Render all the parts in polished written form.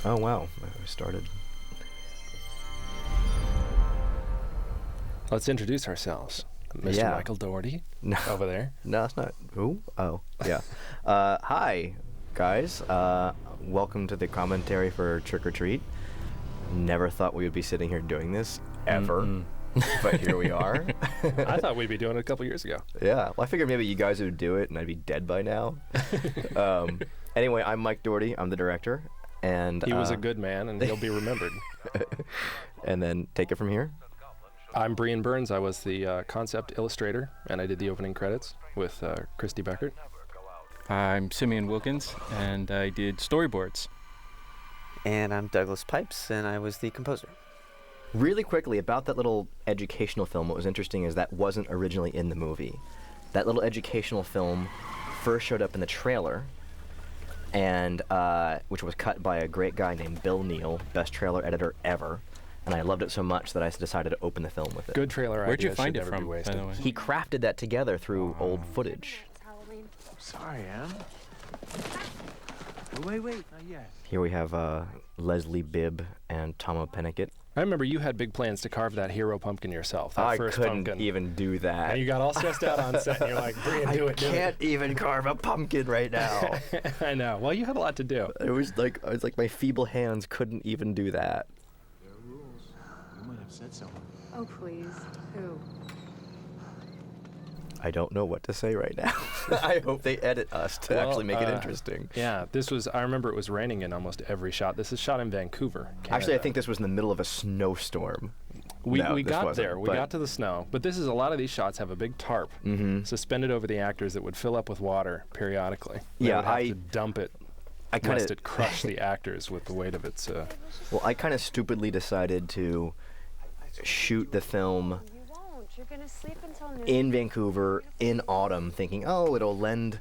Oh, wow. I started. Let's introduce ourselves. Mr. Yeah. Michael Doherty, No. over there. No, it's not. Who? Oh, yeah. Hi, guys. Welcome to the commentary for Trick or Treat. Never thought we would be sitting here doing this, ever. But here we are. I thought we'd be doing it a couple years ago. Yeah. Well, I figured maybe you guys would do it and I'd be dead by now. Anyway, I'm Mike Doherty. I'm the director. And He was a good man, and he'll be remembered. And then take it from here. I'm Brian Burns. I was the concept illustrator, and I did the opening credits with Christy Beckert. I'm Simeon Wilkins, and I did storyboards. And I'm Douglas Pipes, and I was the composer. Really quickly, about that little educational film, what was interesting is that wasn't originally in the movie. That little educational film first showed up in the trailer, and which was cut by a great guy named Bill Neal, best trailer editor ever. And I loved it so much that I decided to open the film with it. Good trailer idea. Where'd you find should it never be from, by wasted. the way? He crafted that together through old footage. Sorry, Em. Wait, not yet. Here we have Leslie Bibb and Tomo Pennicott. I remember you had big plans to carve that hero pumpkin yourself. That I first couldn't pumpkin. even do that. And you got all stressed out on set, and you're like, Brian, do I it. can't even carve a pumpkin right now. I know. Well, you had a lot to do. It was like my feeble hands couldn't even do that. There are rules. You might have said someone. Oh, please. Who? I don't know what to say right now. I hope they edit us to Well, actually make it interesting. Yeah, I remember it was raining in almost every shot. This is shot in Vancouver, Canada. Actually, I think this was in the middle of a snowstorm. We No, this got wasn't, there. We but- got to the snow. But this is a lot of these shots have a big tarp suspended over the actors that would fill up with water periodically. They Yeah, would have I- to dump it I kind lest of it crush the actors with the weight of its. well, I kind of stupidly decided to shoot the film You won't. You're gonna sleep until noon. in Vancouver in autumn, thinking, oh, it'll lend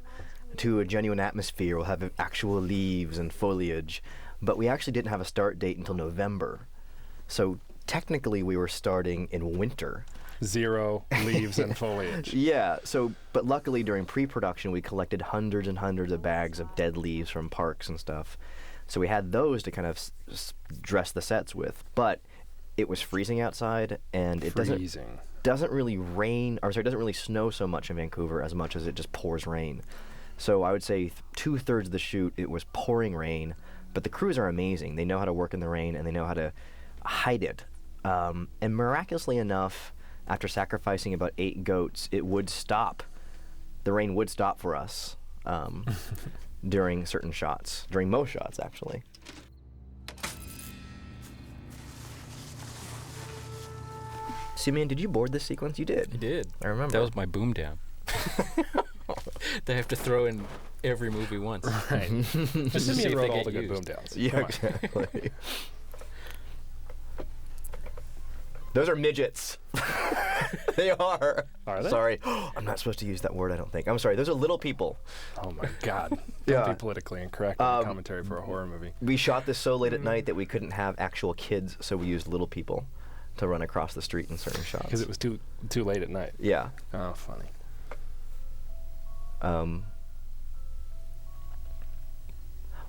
to a genuine atmosphere. We'll have actual leaves and foliage. But we actually didn't have a start date until November. So technically we were starting in winter. 0 leaves and foliage. Yeah, but luckily during pre-production we collected hundreds and hundreds of bags of dead leaves from parks and stuff. So we had those to kind of dress the sets with. But it was freezing outside, and it Freezing. doesn't really rain, or sorry, it doesn't really snow so much in Vancouver as much as it just pours rain. So I would say 2/3 of the shoot it was pouring rain, but the crews are amazing. They know how to work in the rain and they know how to hide it. And miraculously enough, after sacrificing about 8 goats, it would stop. The rain would stop for us during certain shots, during most shots actually. Simeon, did you board this sequence? You did. I did. I remember. That was my boom down. They have to throw in every movie once. Right. Just to see Simeon if wrote they all get the good used. boom downs. Yeah, Come on. exactly. Those are midgets. They are. Are they? Sorry. I'm not supposed to use that word, I don't think. I'm sorry. Those are little people. Oh my God. Don't Yeah. be politically incorrect in the commentary for a horror movie. We shot this so late at night that we couldn't have actual kids, so we used little people to run across the street in certain shots. Because it was too late at night. Yeah. Oh, funny.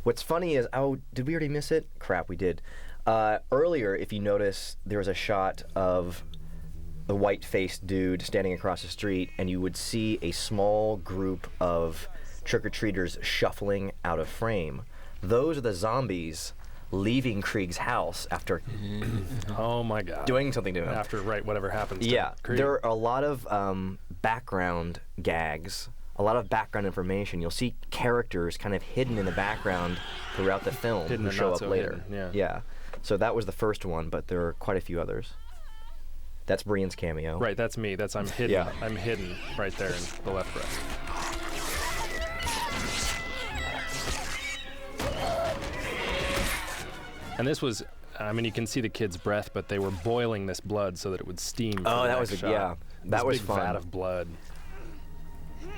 What's funny is, did we already miss it? Crap, we did. Earlier, if you notice, there was a shot of the white-faced dude standing across the street, and you would see a small group of trick-or-treaters shuffling out of frame. Those are the zombies leaving Krieg's house after Oh my God. doing something to him. After whatever happens. to Yeah, Krieg. there are a lot of background gags, a lot of background information. You'll see characters kind of hidden in the background throughout the film Hidden who and show not up so later. hidden, yeah. So that was the first one, but there are quite a few others. That's Brian's cameo. Right, that's me. I'm hidden. Yeah. I'm hidden right there in the left breast. And this was, I mean, you can see the kid's breath, but they were boiling this blood so that it would steam. Oh, for the that next was shot. yeah. That This was big fun. vat of blood.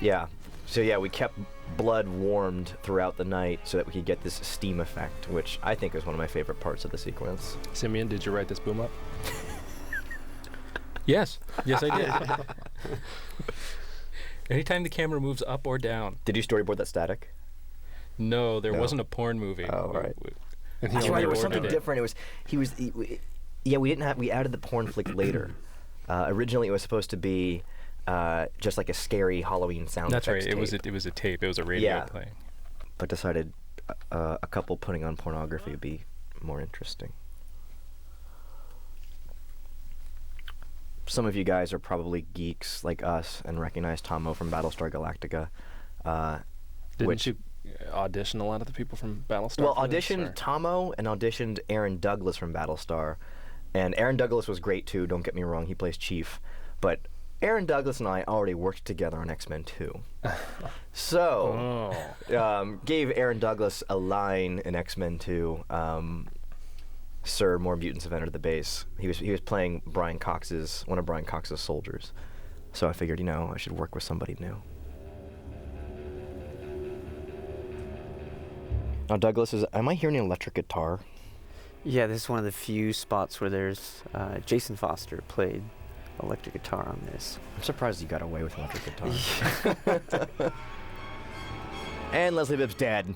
Yeah. So yeah, we kept blood warmed throughout the night so that we could get this steam effect, which I think is one of my favorite parts of the sequence. Simeon, did you write this boom up? Yes. Yes, I did. Anytime the camera moves up or down. Did you storyboard that static? No, there No. wasn't a porn movie. Oh, right. And That's he right. It only was something ordered it. different. It was yeah. We added the porn flick later. Originally, it was supposed to be just like a scary Halloween sound That's right. effects tape. It was a tape. It was a radio Yeah. playing. But decided a couple putting on pornography would be more interesting. Some of you guys are probably geeks like us and recognize Tomo from Battlestar Galactica. Didn't which- you audition a lot of the people from Battlestar? Well, for this, auditioned or- Tomo and auditioned Aaron Douglas from Battlestar. And Aaron Douglas was great too, don't get me wrong, he plays Chief. But Aaron Douglas and I already worked together on X-Men 2. So, gave Aaron Douglas a line in X-Men 2, Sir, more mutants have entered the base. He was playing one of Brian Cox's soldiers. So I figured, I should work with somebody new. Now, Douglas, am I hearing an electric guitar? Yeah, this is one of the few spots where there's Jason Foster played electric guitar on this. I'm surprised you got away with electric guitar. And Leslie Bibb's dead.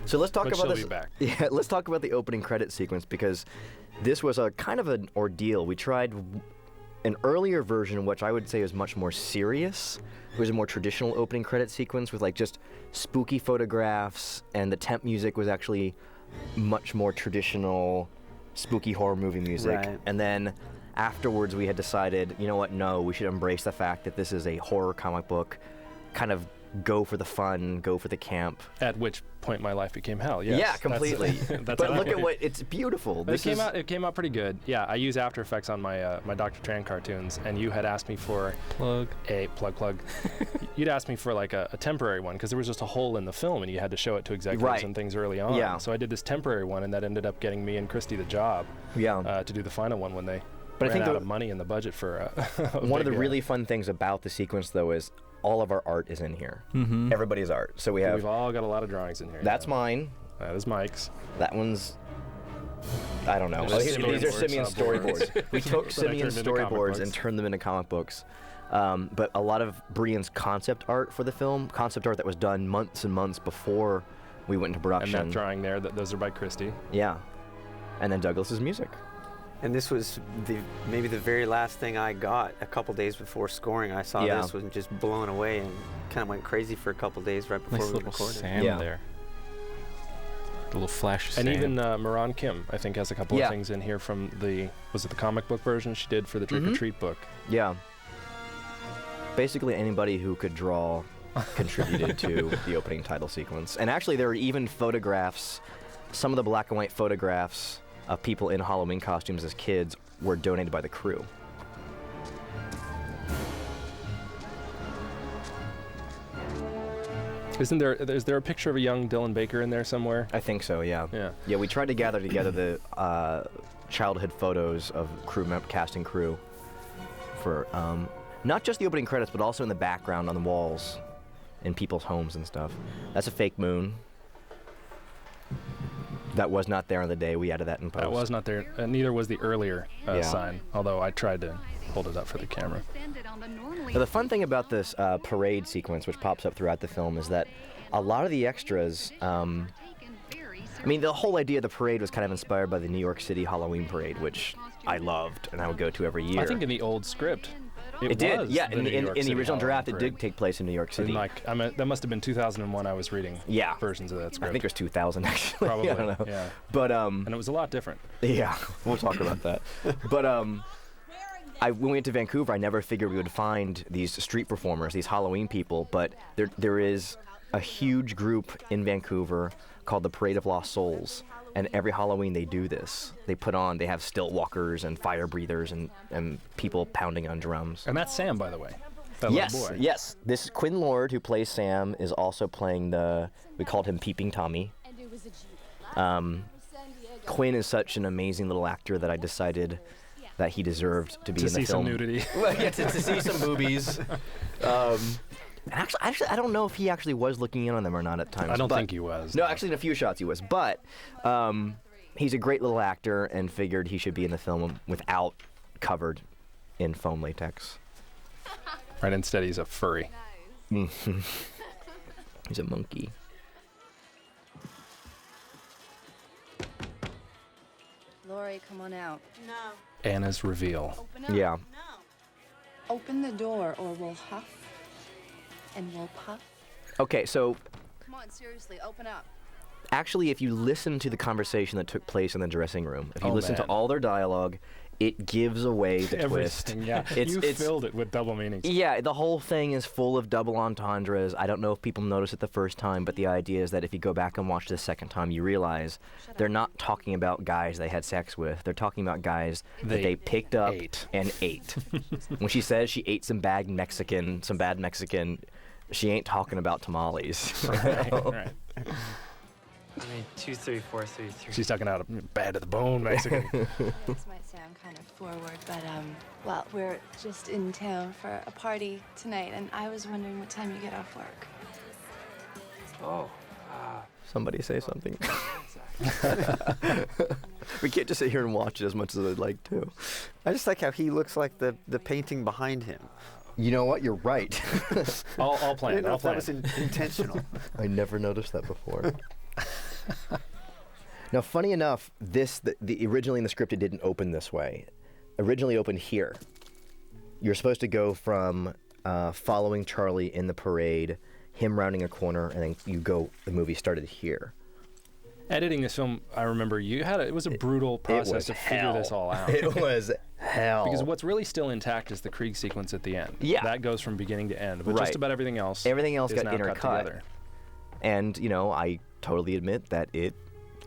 So let's talk But about she'll this. be back. Yeah, let's talk about the opening credit sequence because this was a kind of an ordeal. We tried an earlier version, which I would say is much more serious. It was a more traditional opening credit sequence with like just spooky photographs, and the temp music was actually much more traditional spooky horror movie music. Right. And then afterwards we had decided, you know what, no, we should embrace the fact that this is a horror comic book, kind of go for the fun, go for the camp. At which point my life became hell. Yes, Yeah, completely. That's But how I look at put it. what, it's beautiful. It came out pretty good. Yeah, I use After Effects on my my Dr. Tran cartoons, and you had asked me for Plug. a plug. You'd asked me for like a temporary one because there was just a hole in the film, and you had to show it to executives Right. and things early on. Yeah. So I did this temporary one, and that ended up getting me and Christy the job Yeah. to do the final one when they But I ran think out the- of money in the budget for One of the really fun things about the sequence, though, is all of our art is in here. Mm-hmm. Everybody's art. So We've all got a lot of drawings in here. that's yeah. mine. That is Mike's. That one's, I don't know. These Oh, are these are Simeon Simeon storyboards. storyboards. We took That I Simeon turned into comic storyboards books. and turned them into comic books. But a lot of Brian's concept art for the film, concept art that was done months and months before we went into And production. that drawing there, those are by Christy. Yeah. And then Douglas's music. And this was maybe the very last thing I got a couple days before scoring. I saw Yeah. this was just blown away and kind of went crazy for a couple days right before Nice we little recorded. Sam Yeah. there. A little flash of And sand. even Moran Kim, I think, has a couple Yeah. of things in here from the comic book version she did for the Trick or Treat book. Yeah. Basically, anybody who could draw contributed to the opening title sequence. And actually, there were even photographs, some of the black and white photographs of people in Halloween costumes as kids were donated by the crew. Is there a picture of a young Dylan Baker in there somewhere? I think so, yeah. Yeah. Yeah, we tried to gather together the childhood photos of cast and crew for not just the opening credits, but also in the background on the walls in people's homes and stuff. That's a fake moon. That was not there on the day. We added that in post. That was not there. Neither was the earlier Yeah. sign, although I tried to hold it up for the camera. Now, the fun thing about this parade sequence, which pops up throughout the film, is that a lot of the extras, the whole idea of the parade was kind of inspired by the New York City Halloween parade, which I loved and I would go to every year. I think in the old script, it did, was yeah. the In New York the City original Halloween draft, it parade. did take place in New York City. And that must have been 2001. I was reading Yeah. versions of that I script. think it was 2000 actually. Probably, I don't know. yeah. But And it was a lot different. yeah, we'll talk about that. But when we went to Vancouver, I never figured we would find these street performers, these Halloween people. But there is a huge group in Vancouver called the Parade of Lost Souls, and every Halloween they do this. They have stilt walkers and fire breathers and people pounding on drums. And that's Sam, by the way. That Yes, little boy. yes. This Quinn Lord, who plays Sam, is also playing we called him Peeping Tommy. Quinn is such an amazing little actor that I decided that he deserved to be To in the see film. some nudity. Well, yeah, to see some boobies. Actually, I don't know if he actually was looking in on them or not at times. I don't but- think he was. No, actually, in a few shots he was. But he's a great little actor and figured he should be in the film without covered in foam latex. Right, instead he's a furry. He's a monkey. Lori, come on out. No. Anna's reveal. Open up. Yeah. No. Open the door or we'll huff and we'll puff. Okay, so Come on, seriously, open up. actually, if you listen to the conversation that took place in the dressing room, if you Oh, listen to man. all their dialogue, it gives away the twist. Everything, yeah. You filled it with double meanings. Yeah, the whole thing is full of double entendres. I don't know if people notice it the first time, but the idea is that if you go back and watch it the second time, you realize they're not talking about guys they had sex with. They're talking about guys that they picked up and ate. When she says she ate some bad Mexican, she ain't talking about tamales. Right. I mean, 2, 3, 4, 3, 3. She's talking out bad to the bone, Mexican. This might sound kind of forward, but, well, we're just in town for a party tonight, and I was wondering what time you get off work. Oh. Somebody say something. We can't just sit here and watch it as much as I'd like to. I just like how he looks like the painting behind him. You know what? You're right. All I planned. didn't know All if that planned. was intentional. I never noticed that before. Now, funny enough, originally in the script it didn't open this way. Originally opened here. You're supposed to go from following Charlie in the parade, him rounding a corner, and then the movie started here. Editing this film, I remember it was a brutal process was to figure hell. this all out. It was hell. Because what's really still intact is the Krieg sequence at the end. Yeah. That goes from beginning to end. But Right. just about everything else Everything else is got now cut intercut. together. And, I totally admit that it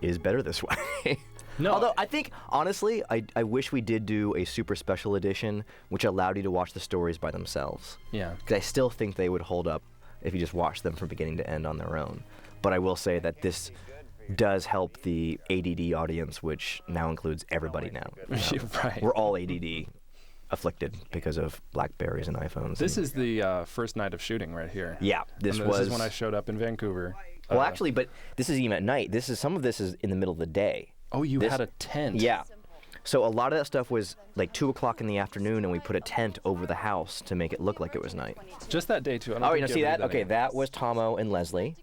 is better this way. No. Although I think, honestly, I wish we did do a super special edition which allowed you to watch the stories by themselves. Yeah. Because I still think they would hold up if you just watched them from beginning to end on their own. But I will say that this does help the ADD audience, which now includes everybody now. Right. We're all ADD afflicted because of Blackberries and iPhones. This is the first night of shooting right here. Yeah, this And was is when I showed up in Vancouver. Well, actually, but this is even at night. Some of this is in the middle of the day. Oh, you this- had a tent. Yeah. So a lot of that stuff was like 2 o'clock in the afternoon, and we put a tent over the house to make it look like it was night. Just that day, too. I don't Oh, think see you ever that? did Okay, any- that was Tomo and Leslie.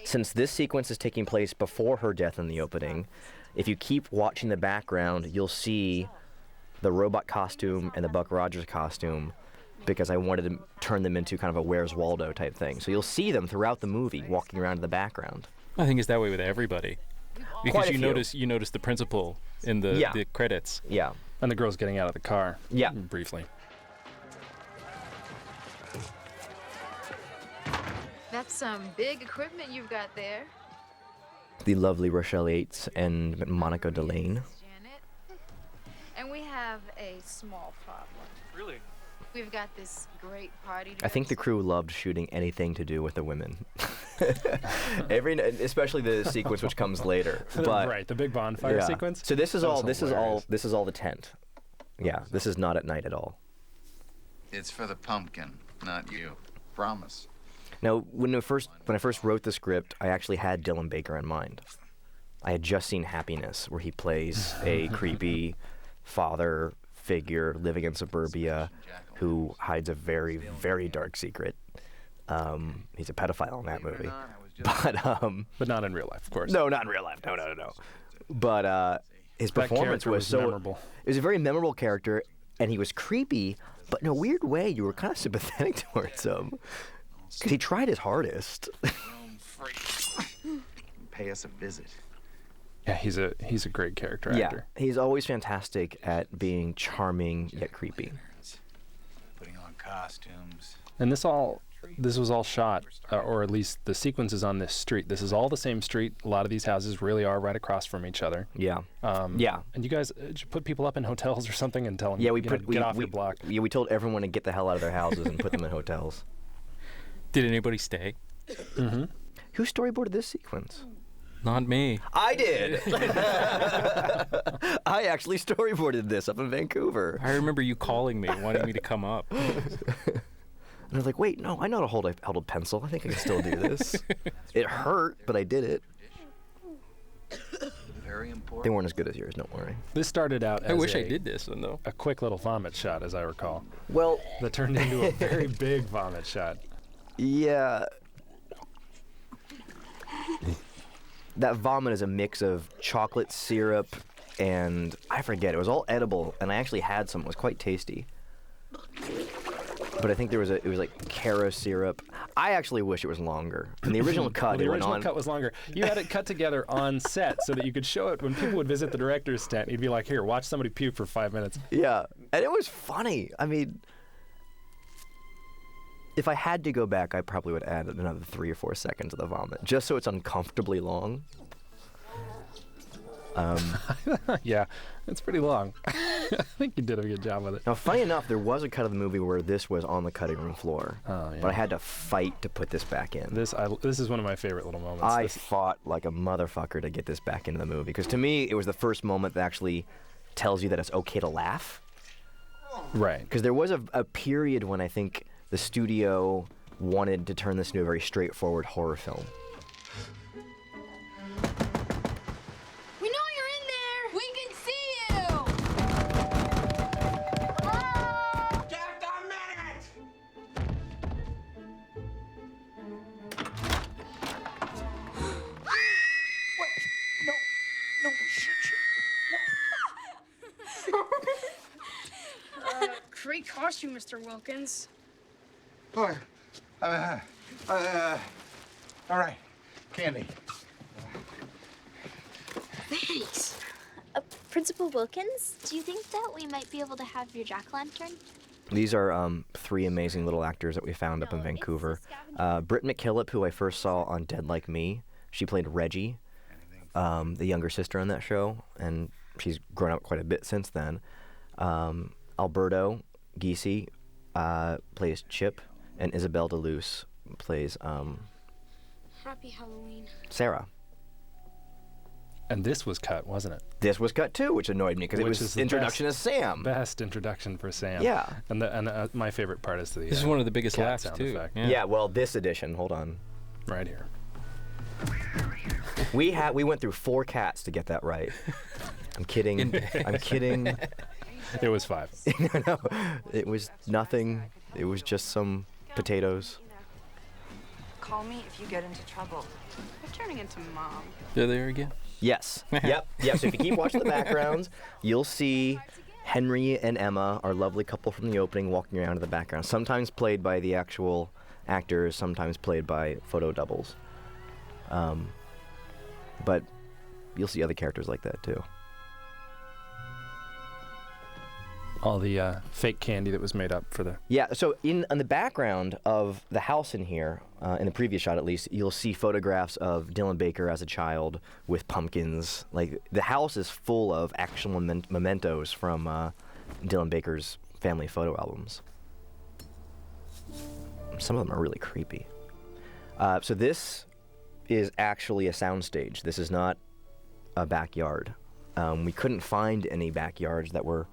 Since this sequence is taking place before her death in the opening, if you keep watching the background, you'll see the robot costume and the Buck Rogers costume, because I wanted to turn them into kind of a Where's Waldo type thing. So you'll see them throughout the movie walking around in the background. I think it's that way with everybody. Because Quite a few. you notice the principal in the credits. Yeah. And the girl's getting out of the car. Yeah. Briefly. That's some big equipment you've got there, The lovely Rochelle Yates and Monica Delane. Janet. And we have a small problem. Really? We've got this great party. I think the crew loved shooting anything to do with the women. Especially the sequence which comes later. But right, the big bonfire yeah. sequence. So this is That all was this is all the tent. Yeah, this is not at night at all. It's for the pumpkin, not you. Promise. Now, when I first wrote the script, I actually had Dylan Baker in mind. I had just seen Happiness, where he plays a creepy father figure living in suburbia who hides a very, very dark secret. He's a pedophile in that movie. But not in real life, of course. No, not in real life. No. But his That performance character was was so memorable. It was a very memorable character, and he was creepy, but in a weird way, you were kind of sympathetic towards him because he tried his hardest. Pay us a visit. Yeah, he's a great character Yeah, actor. he's always fantastic at being charming yet creepy. Putting on costumes. And this was all shot, or at least the sequences on this street. This is all the same street. A lot of these houses really are right across from each other. Yeah. Yeah. And you guys did you put people up in hotels or something and tell them, Yeah, we get off your block. Yeah, we told everyone to get the hell out of their houses and put them in hotels. Did anybody stay? Mm-hmm. Who storyboarded this sequence? Not me. I did. I actually storyboarded this up in Vancouver. I remember you calling me, wanting me to come up. And I was like, wait, no, I know how to hold a pencil. I think I can still do this. It hurt, but I did it. Very important. They weren't as good as yours, don't worry. This started out as I wish I did this one, though. a quick little vomit shot, as I recall, Well, that turned into a very big vomit shot. yeah. That vomit is a mix of chocolate syrup and I forget, it was all edible, and I actually had some. It was quite tasty. But I think it was like Cara syrup. I actually wish it was longer. In the original cut, The it went original on. cut was longer. You had it cut together on set so that you could show it when people would visit the director's tent. You'd be like, here, watch somebody puke for 5 minutes. Yeah, and it was funny. I mean, if I had to go back, I probably would add another 3 or 4 seconds of the vomit, just so it's uncomfortably long. Yeah, it's pretty long. I think you did a good job with it. Now, funny enough, there was a cut of the movie where this was on the cutting room floor, Oh, yeah. but I had to fight to put this back in. This is one of my favorite little moments. I This- fought like a motherfucker to get this back into the movie, because to me, it was the first moment that actually tells you that it's okay to laugh. right. Because there was a period when I think the studio wanted to turn this into a very straightforward horror film. We know you're in there. We can see you. Great costume, Mr. Wilkins. Boy, all right, candy. Thanks. Principal Wilkins, do you think that we might be able to have your jack-o'-lantern? These are 3 amazing little actors that we found up in Vancouver. Britt McKillop, who I first saw on Dead Like Me, she played Reggie, the younger sister on that show, and she's grown up quite a bit since then. Alberto Giese plays Chip, and Isabel DeLuce plays Happy Halloween. Sarah. And this was cut, wasn't it? This was cut too, which annoyed me because it Which was is the introduction as Sam. Best introduction for Sam. Yeah. And my favorite part is the. This is one of the biggest cat laughs sound too. effect. Yeah, well, this edition, hold on. Right here. We went through 4 cats to get that right. I'm kidding. I'm kidding. It was 5. No, it was nothing. It was just some potatoes. Call me if you get into trouble. You're turning into mom. There they are again. Yes. Yep. So if you keep watching the backgrounds, you'll see Henry and Emma, our lovely couple from the opening, walking around in the background. Sometimes played by the actual actors, sometimes played by photo doubles. But you'll see other characters like that too. All the fake candy that was made up for the. Yeah, so on the background of the house in here, in the previous shot at least, you'll see photographs of Dylan Baker as a child with pumpkins. Like, the house is full of actual mementos from Dylan Baker's family photo albums. Some of them are really creepy. So this is actually a soundstage. This is not a backyard. We couldn't find any backyards that were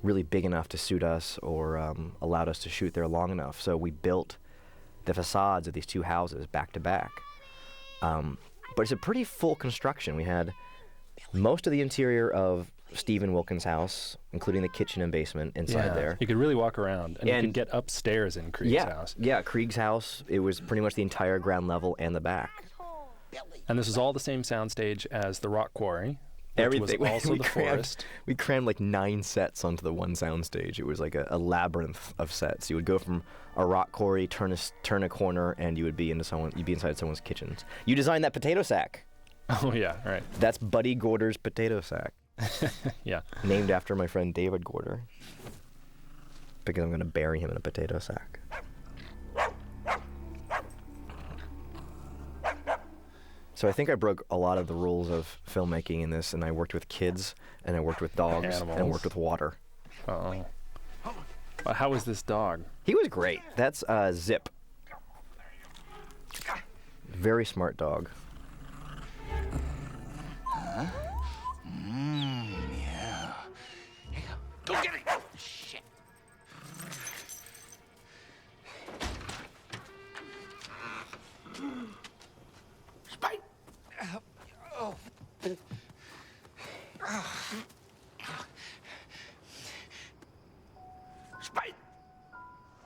really big enough to suit us or allowed us to shoot there long enough. So we built the facades of these 2 houses back to back. But it's a pretty full construction. We had most of the interior of Stephen Wilkins' house, including the kitchen and basement inside there. You could really walk around, and you could get upstairs in Krieg's house. Yeah, Krieg's house, it was pretty much the entire ground level and the back. And this is all the same soundstage as the Rock Quarry. Which Everything. was also the crammed, forest. We crammed like 9 sets onto the one soundstage. It was like a labyrinth of sets. You would go from a rock quarry, turn a corner, and you'd be inside someone's kitchens. You designed that potato sack. Oh yeah, right. That's Buddy Gorder's potato sack. Yeah. Named after my friend David Gorder. Because I'm going to bury him in a potato sack. So I think I broke a lot of the rules of filmmaking in this, and I worked with kids, and I worked with dogs, and I Animals. worked with water. Uh-oh. How was this dog? He was great. That's Zip. Very smart dog. Huh? Yeah. Here you go. Go get it. Shit. Spike. Oh. Spike.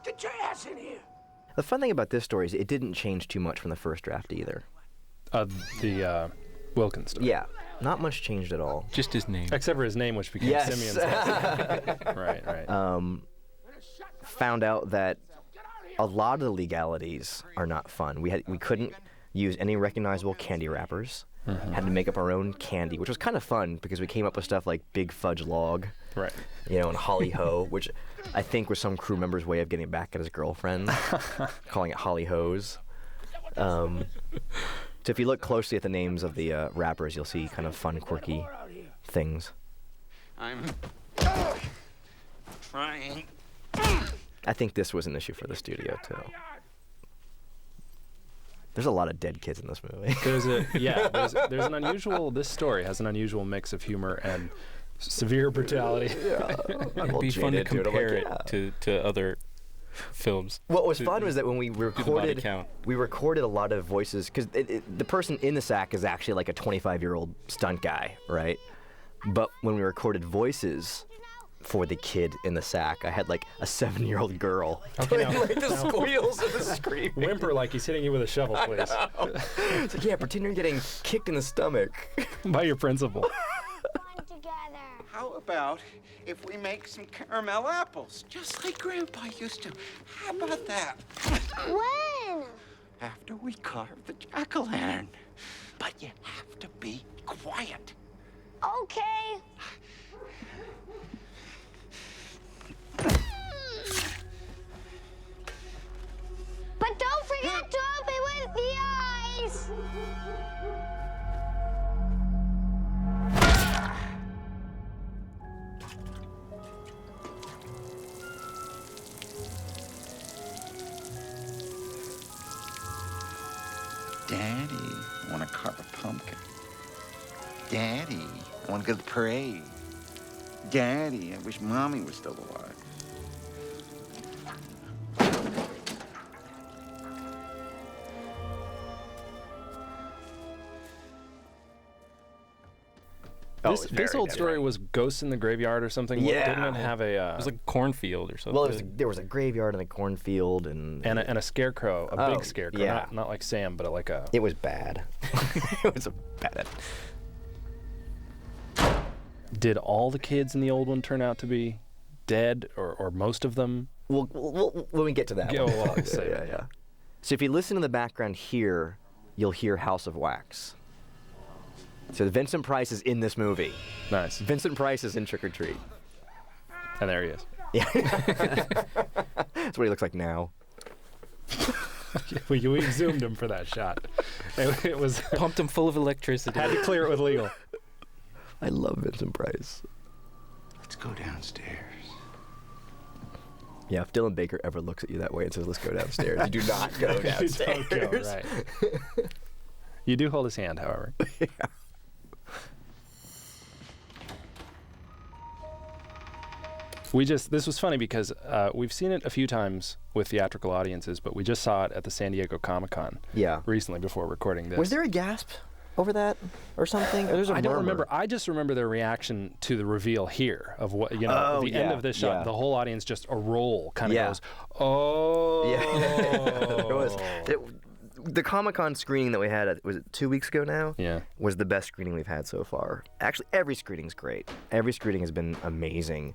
Get your ass in here. The fun thing about this story is it didn't change too much from the first draft either. The Wilkins story. Yeah, not much changed at all. Just his name. Except for his name, which became Yes. Simeon's last name. Right. Found out that a lot of the legalities are not fun. We couldn't use any recognizable candy wrappers. Had to make up our own candy, which was kind of fun because we came up with stuff like Big Fudge Log, Right. and Holly Ho, which I think was some crew member's way of getting back at his girlfriend, calling it Holly Hose. So if you look closely at the names of the rappers, you'll see kind of fun, quirky things. I'm trying. I think this was an issue for the studio too. There's a lot of dead kids in this movie. There's an unusual. This story has an unusual mix of humor and severe brutality. Yeah, It'd be fun to compare it to other films. What was fun was that when we body recorded, count. we recorded a lot of voices because the person in the sack is actually like a 25-year-old stunt guy, right? But when we recorded voices for the kid in the sack, I had like a 7-year-old girl doing like the squeals and the screaming. Whimper like he's hitting you with a shovel, please. It's like, yeah, pretend you're getting kicked in the stomach. By your principal. How about if we make some caramel apples, just like Grandpa used to? How about that? When? After we carve the jack-o'-lantern. But you have to be quiet. Okay. But don't forget to open with the eyes. Daddy, I want to carve a pumpkin. Daddy, I want to go to the parade. Daddy, I wish Mommy was still alive. This old story was Ghosts in the Graveyard or something. Yeah. Didn't it have a? It was like a cornfield or something. Well, there was a graveyard and a cornfield and a scarecrow, a big scarecrow, yeah. not like Sam, but like a. It was bad. It was bad. Did all the kids in the old one turn out to be dead, or most of them? We'll when we get to that. Yeah, one. well, I'll save it. Yeah. So if you listen to the background here, you'll hear House of Wax. So Vincent Price is in this movie. Nice. Vincent Price is in Trick or Treat. And there he is. Yeah. That's what he looks like now. we zoomed him for that shot. It was pumped him full of electricity. Had to clear it with legal. I love Vincent Price. Let's go downstairs. Yeah, if Dylan Baker ever looks at you that way and says, "Let's go downstairs," you do not go downstairs. You don't go, right. You do hold his hand, however. Yeah. This was funny because we've seen it a few times with theatrical audiences, but we just saw it at the San Diego Comic-Con recently before recording this. Was there a gasp over that or something? Or there's a I don't murmur? remember. I just remember their reaction to the reveal here of what, the end of this shot. Yeah. The whole audience just a roll kind of Yeah. goes, oh. Yeah. There was. The Comic-Con screening that we had, was it 2 weeks ago now? Yeah. Was the best screening we've had so far. Actually, every screening's great. Every screening has been amazing.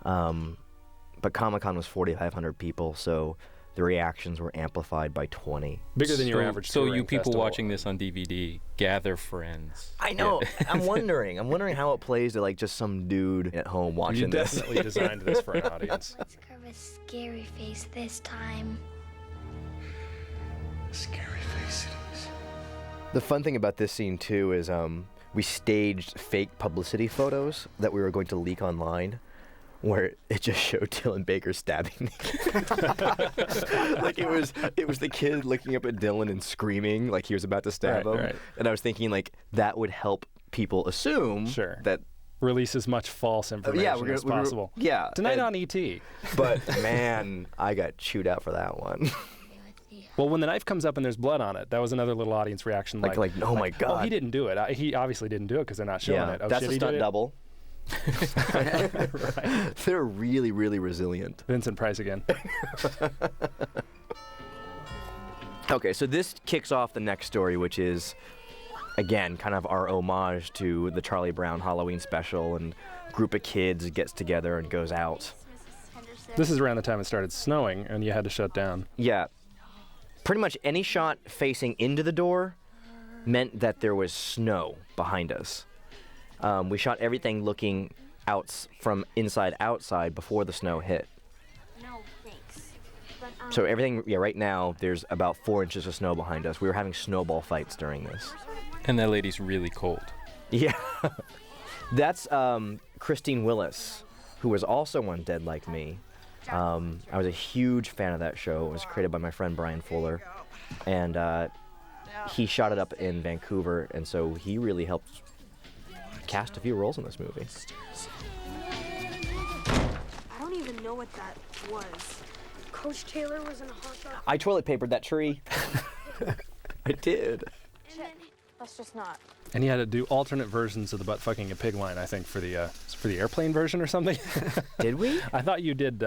But Comic-Con was 4,500 people, so the reactions were amplified by 20. Bigger than your average So you touring people festival. watching this on DVD, gather friends. I know. Yeah. I'm wondering how it plays to like just some dude at home watching You this. definitely designed this for an audience. Let's carve a scary face this time. Scary face it is. The fun thing about this scene too is we staged fake publicity photos that we were going to leak online, where it just showed Dylan Baker stabbing Nick. Like it was the kid looking up at Dylan and screaming like he was about to stab him. Right. And I was thinking like that would help people assume that release as much false information as possible. Yeah. Tonight on E.T. But man, I got chewed out for that one. Well, when the knife comes up and there's blood on it, that was another little audience reaction. Like oh my God. Oh, he didn't do it. He obviously didn't do it because they're not showing it. Oh, that's shit, a he stunt did it? double. Right. They're really, really resilient. Vincent Price again. Okay, so this kicks off the next story, which is again, kind of our homage to the Charlie Brown Halloween special, and group of kids gets together and goes out. This is around the time it started snowing, and you had to shut down. Yeah. Pretty much any shot facing into the door meant that there was snow behind us. We shot everything looking out from inside outside before the snow hit. No, thanks. But, So everything, yeah, right now there's about 4 inches of snow behind us. We were having snowball fights during this. And that lady's really cold. Yeah. That's Christine Willis, who was also on Dead Like Me. I was a huge fan of that show. It was created by my friend Brian Fuller. And he shot it up in Vancouver, and so he really helped cast a few roles in this movie. I don't even know what that was. Coach Taylor was in a hot dog. I toilet papered that tree. I did. Let's just not. And you had to do alternate versions of the butt fucking a pig line, I think, for the airplane version or something. Did we? I thought you did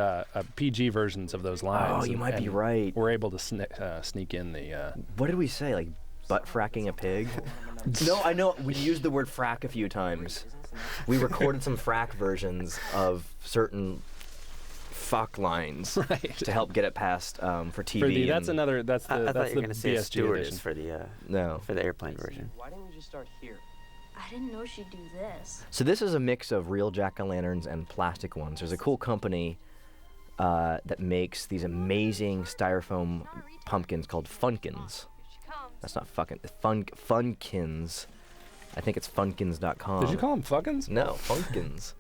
PG versions of those lines. Oh, you might be right. We're able to sneak in the. What did we say? Like butt fracking a pig? No, I know. We used the word frack a few times. We recorded some frack versions of certain fuck lines to help get it past for TV. That's another. That's the. I that's thought you the were going to say BSG stewardess edition. for the No. for the airplane version. Why didn't you just start here? I didn't know she'd do this. So this is a mix of real jack-o'-lanterns and plastic ones. There's a cool company that makes these amazing styrofoam pumpkins called Funkins. That's not fucking Funkins. I think it's funkins.com. Did you call them fuckins? No, Funkins.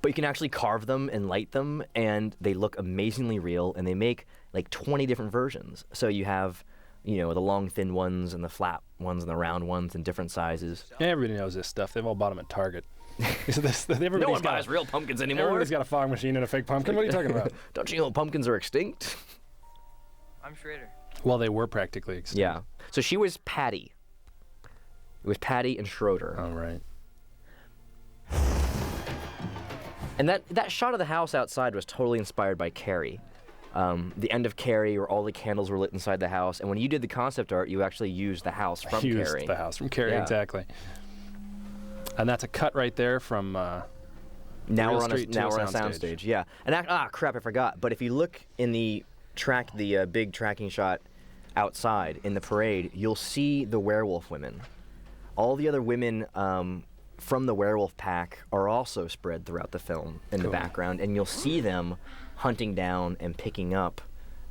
But you can actually carve them and light them, and they look amazingly real, and they make like 20 different versions. So you have, the long, thin ones, and the flat ones, and the round ones, in different sizes. Yeah, everybody knows this stuff. They've all bought them at Target. No one buys real pumpkins anymore. Everybody's got a fog machine and a fake pumpkin. What are you talking about? Don't you know pumpkins are extinct? I'm Schrader. Well, they were practically extinct. Yeah. So she was Patty. It was Patty and Schroeder. Oh, right. And that shot of the house outside was totally inspired by Carrie. The end of Carrie, where all the candles were lit inside the house. And when you did the concept art, you actually used the house from Carrie. Used the house from Carrie, Yeah. exactly. And that's a cut right there from now we're on a soundstage. Yeah. And crap, I forgot. But if you look in the big tracking shot outside in the parade, you'll see the werewolf women. All the other women from the werewolf pack are also spread throughout the film in the background, and you'll see them hunting down and picking up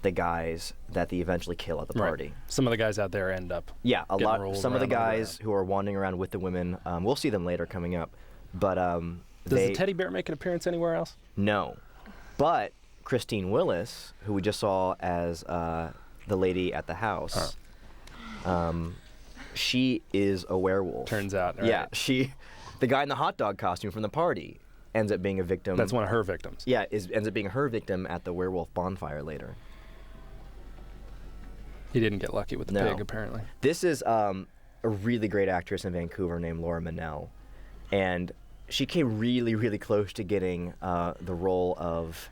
the guys that they eventually kill at the party. Right. Some of the guys out there end up. Yeah, a getting lot. rolled Some of the around guys who are wandering around with the women, we'll see them later coming up. But Does the teddy bear make an appearance anywhere else? No, but Christine Willis, who we just saw as the lady at the house, she is a werewolf. Turns out, right. Yeah, the guy in the hot dog costume from the party, ends up being a victim. That's one of her victims. Yeah, ends up being her victim at the werewolf bonfire later. He didn't get lucky with the pig, apparently. This is a really great actress in Vancouver named Laura Manel, and she came really, really close to getting the role of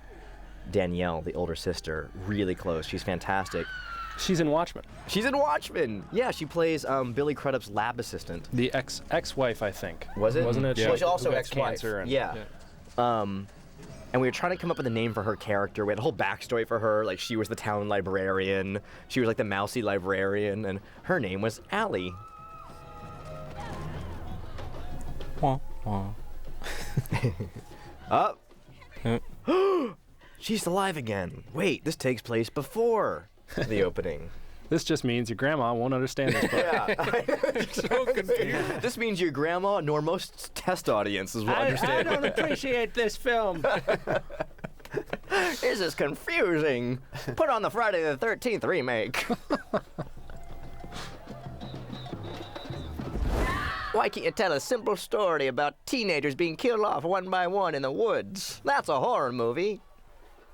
Danielle, the older sister. Really close. She's fantastic. She's in Watchmen. She's in Watchmen. Yeah, she plays Billy Crudup's lab assistant. The ex-wife, I think. Was it? Wasn't it? Yeah. She was also Who got ex-wife. cancer and, yeah. And we were trying to come up with a name for her character. We had a whole backstory for her. Like, she was the town librarian. She was like the mousy librarian, and her name was Allie. Wah, wah. Up. She's alive again. Wait, this takes place before the opening. This just means your grandma won't understand this book. Yeah. So confused. This means your grandma nor most test audiences will understand. I don't appreciate this film. This is confusing. Put on the Friday the 13th remake. Why can't you tell a simple story about teenagers being killed off one by one in the woods? That's a horror movie.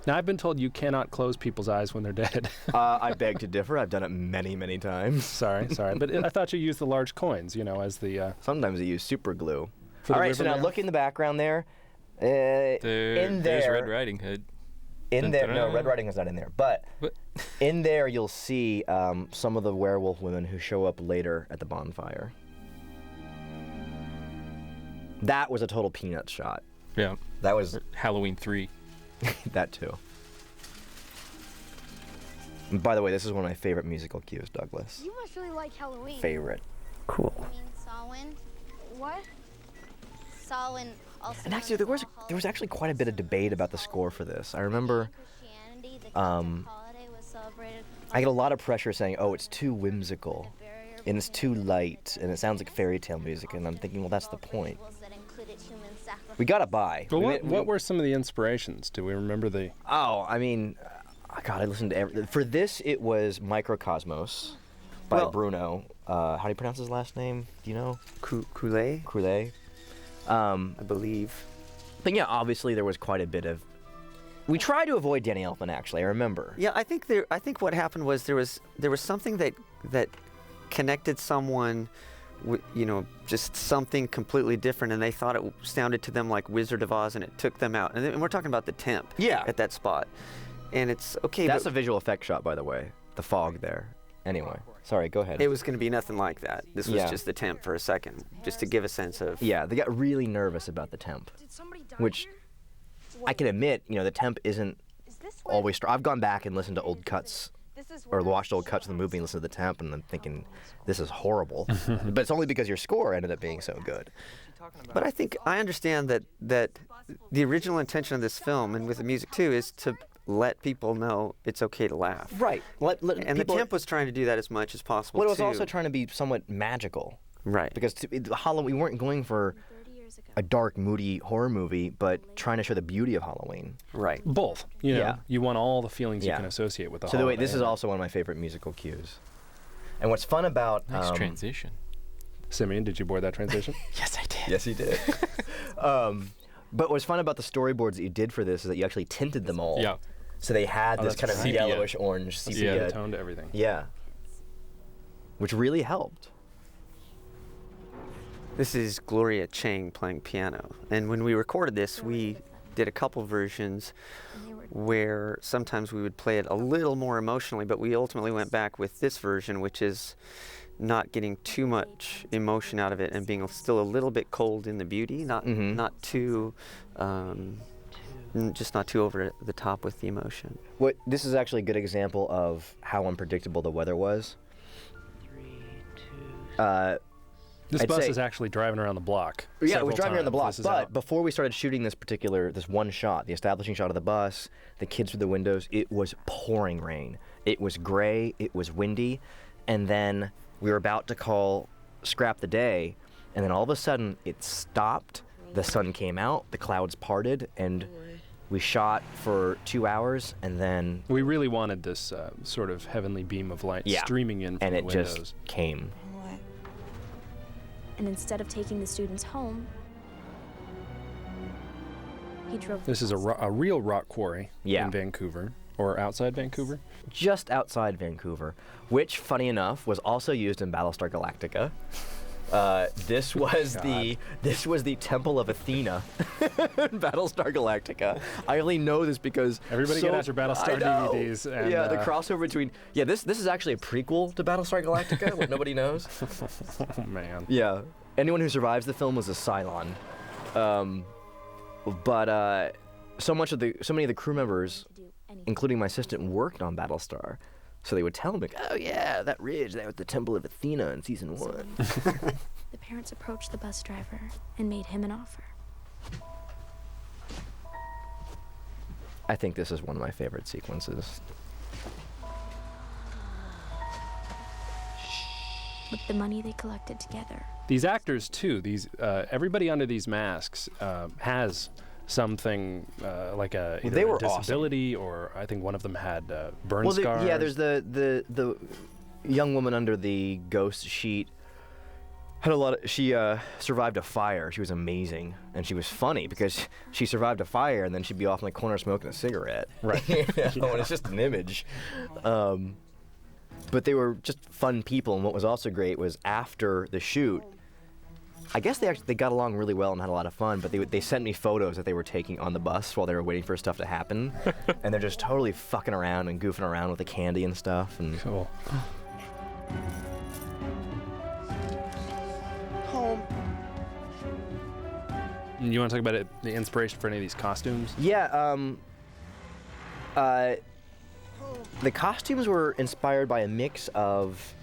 Now, I've been told you cannot close people's eyes when they're dead. I beg to differ. I've done it many, many times. Sorry. But I thought you used the large coins, as the... Sometimes they use super glue. For All the right, so now river look in the background there. There's in there. Red Riding Hood. In there, no, Red Riding Hood's not in there. But in there, you'll see some of the werewolf women who show up later at the bonfire. That was a total Peanuts shot. Yeah. That was Halloween 3. That too. And by the way, this is one of my favorite musical cues, Douglas. You must really like Halloween. Favorite. Cool. I mean, Samhain. What? Samhain also. And actually, there was actually quite a bit of debate about the score for this. I remember. I get a lot of pressure saying, "Oh, it's too whimsical, and it's too light, and it sounds like fairy tale music." And I'm thinking, well, that's the point. We gotta buy. Well, what were some of the inspirations? Do we remember the? Oh, I mean, God, I listened to for this. It was Microcosmos by Bruno. How do you pronounce his last name? Do you know? Coulet. Coulet. I believe. But yeah, obviously there was quite a bit of. We tried to avoid Danny Elfman. Actually, I remember. Yeah, I think what happened was there was something that connected someone. Just something completely different, and they thought it sounded to them like Wizard of Oz, and it took them out. And we're talking about the temp at that spot. And it's okay. That's a visual effect shot, by the way. The fog there. Anyway, sorry, go ahead. It was going to be nothing like that. This was just the temp for a second, just to give a sense of. Yeah, they got really nervous about the temp, which I can admit, the temp isn't always. I've gone back and listened to old cuts. Or watched old cuts of the movie and listened to the temp, and I'm thinking, this is horrible. But it's only because your score ended up being so good. But I understand that the original intention of this film, and with the music too, is to let people know it's okay to laugh. Right. And the temp was trying to do that as much as possible. Well, it was also trying to be somewhat magical. Right. Because Halloween, we weren't going for a dark, moody horror movie, but trying to show the beauty of Halloween. Right. Both. You want all the feelings you can associate with the holiday. So the way, this is yeah. also one of my favorite musical cues. And what's fun about... Nice transition. Simeon, did you board that transition? Yes, I did. Yes, he did. But what's fun about the storyboards that you did for this is that you actually tinted them all. Yeah. So they had this kind of sepia. yellowish orange sepia. Yeah, tone to everything. Yeah. Which really helped. This is Gloria Chang playing piano. And when we recorded this, we did a couple versions where sometimes we would play it a little more emotionally, but we ultimately went back with this version, which is not getting too much emotion out of it and being still a little bit cold in the beauty, not too, just not too over the top with the emotion. This is actually a good example of how unpredictable the weather was. This bus is actually driving around the block. Yeah, it was driving around the block. But before we started shooting this one shot, the establishing shot of the bus, the kids through the windows, it was pouring rain. It was gray, it was windy, and then we were about to scrap the day, and then all of a sudden it stopped, the sun came out, the clouds parted, and we shot for 2 hours, and then... We really wanted this sort of heavenly beam of light streaming in from the windows. And it just came. And instead of taking the students home, he drove. This is a real rock quarry in Vancouver, or outside Vancouver? Just outside Vancouver, which, funny enough, was also used in Battlestar Galactica. This was the Temple of Athena in Battlestar Galactica. I only know this because everybody get out your Battlestar DVDs. And, the crossover between this is actually a prequel to Battlestar Galactica. What nobody knows. Oh man. Yeah, anyone who survives the film was a Cylon, but so many of the crew members, including my assistant, worked on Battlestar. So they would tell me, oh yeah, that ridge, that was the Temple of Athena in season 1. The parents approached the bus driver and made him an offer. I think this is one of my favorite sequences. With the money they collected together. These actors too, everybody under these masks has something like a disability, awesome. Or I think one of them had burn scars. Yeah, there's the young woman under the ghost sheet had she survived a fire. She was amazing, and she was funny because she survived a fire, and then she'd be off in the corner smoking a cigarette. Right. And it's just an image. But they were just fun people, and what was also great was after the shoot, I guess they got along really well and had a lot of fun, but they sent me photos that they were taking on the bus while they were waiting for stuff to happen. And they're just totally fucking around and goofing around with the candy and stuff. And Cool. Home. And you want to talk about it, the inspiration for any of these costumes? Yeah, the costumes were inspired by a mix of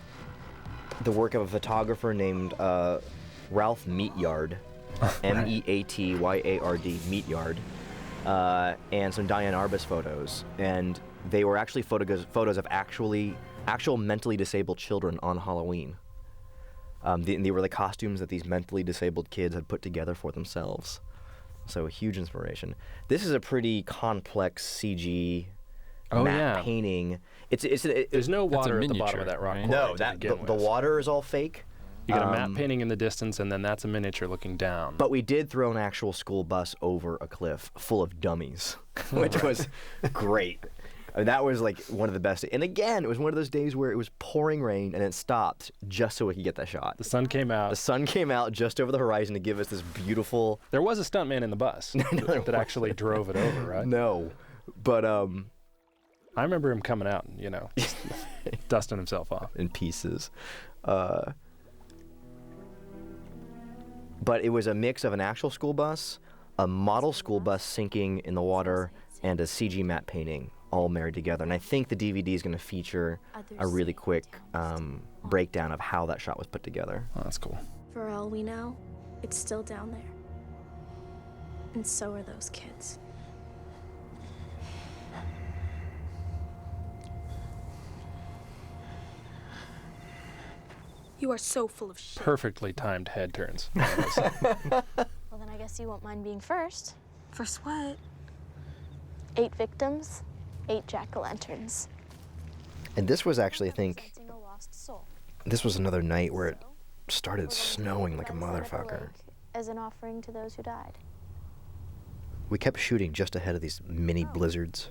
the work of a photographer named Ralph Meatyard, Meatyard, Meatyard, and some Diane Arbus photos. And they were actually photos of actual mentally disabled children on Halloween. They were the costumes that these mentally disabled kids had put together for themselves. So a huge inspiration. This is a pretty complex CG matte painting. There's no water at the bottom of that rock. No, the water is all fake. You got a matte painting in the distance, and then that's a miniature looking down. But we did throw an actual school bus over a cliff full of dummies, which was great. I mean, that was like one of the best. And again, it was one of those days where it was pouring rain and it stopped just so we could get that shot. The sun came out. The sun came out just over the horizon to give us this beautiful... There was a stuntman in the bus that actually drove it over, right? No, but I remember him coming out and, just dusting himself off. In pieces. But it was a mix of an actual school bus, a model school bus sinking in the water, and a CG matte painting all married together. And I think the DVD is going to feature a really quick breakdown of how that shot was put together. Oh, that's cool. For all we know, it's still down there. And so are those kids. You are so full of shit. Perfectly timed head turns. Well, then I guess you won't mind being first. First what? 8 victims, 8 jack-o'-lanterns. And this was actually, I think, Representing a lost soul. this was another night where it started snowing like a motherfucker. As an offering to those who died. We kept shooting just ahead of these mini blizzards.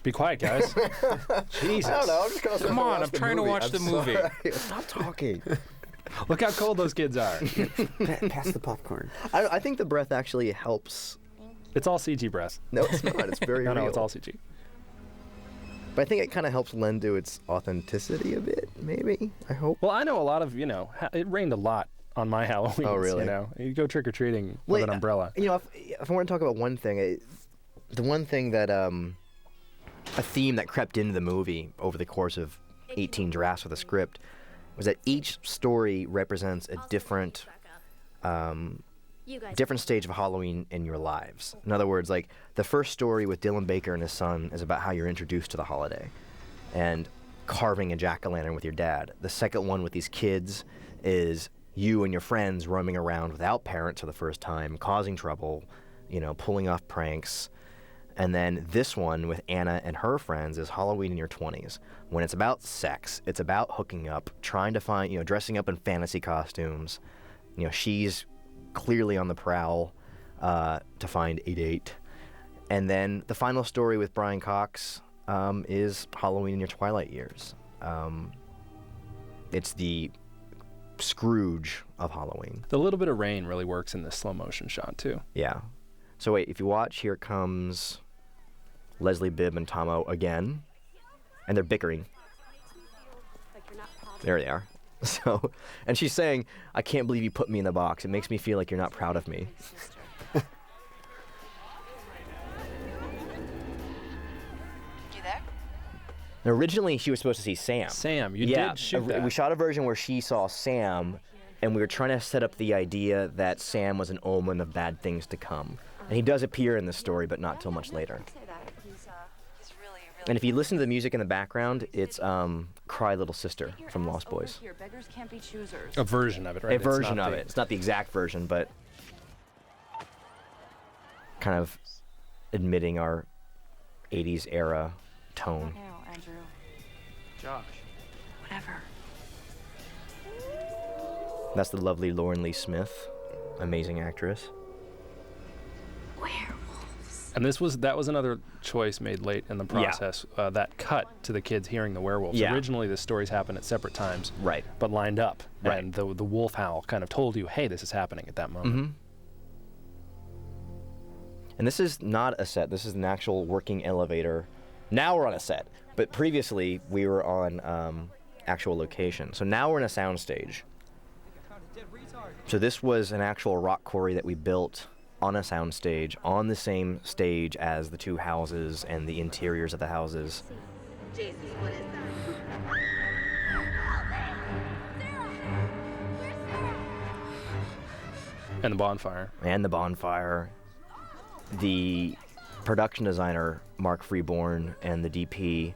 Be quiet, guys. Jesus. I don't know. I'm just gonna Come on, I'm trying to watch the movie. Stop talking. Look how cold those kids are. Pass the popcorn. I think the breath actually helps. It's all CG breath. No, it's not. It's very real. No, it's all CG. But I think it kind of helps lend to its authenticity a bit, maybe. I hope. Well, I know a lot of, it rained a lot on my Halloween. Oh, really? You go trick-or-treating with an umbrella. If I want to talk about one thing, the one thing that, a theme that crept into the movie over the course of 18 drafts of the script was that each story represents a different stage of Halloween in your lives. In other words, like the first story with Dylan Baker and his son is about how you're introduced to the holiday and carving a jack-o'-lantern with your dad. The second one with these kids is you and your friends roaming around without parents for the first time, causing trouble, pulling off pranks. And then this one with Anna and her friends is Halloween in your 20s, when it's about sex, it's about hooking up, trying to find, dressing up in fantasy costumes. She's clearly on the prowl to find a date. And then the final story with Brian Cox is Halloween in your twilight years. It's the Scrooge of Halloween. The little bit of rain really works in this slow motion shot too. Yeah. So wait, if you watch, here comes Leslie Bibb and Tomo again, and they're bickering. There they are. So, and she's saying, "I can't believe you put me in the box. It makes me feel like you're not proud of me." You there? Originally, she was supposed to see Sam. Sam, you did shoot that. We shot a version where she saw Sam, and we were trying to set up the idea that Sam was an omen of bad things to come. And he does appear in this story, but not till much later. And if you listen to the music in the background, it's Cry Little Sister from Lost Boys. Beggars can't be choosers. A version of it, right? A version of it. It's not the exact version, but kind of admitting our 80s era tone. Now, Andrew. Josh. Whatever. That's the lovely Lauren Lee Smith, amazing actress. And that was another choice made late in the process. That cut to the kids hearing the werewolves. Yeah. Originally, the stories happened at separate times, Right. but lined up. Right. And the wolf howl kind of told you, hey, this is happening at that moment. Mm-hmm. And this is not a set. This is an actual working elevator. Now we're on a set, but previously we were on actual location. So now we're in a soundstage. So this was an actual rock quarry that we built on a soundstage, on the same stage as the two houses and the interiors of the houses. Jesus, what is that? And the bonfire. And the bonfire. The production designer, Mark Freeborn, and the DP,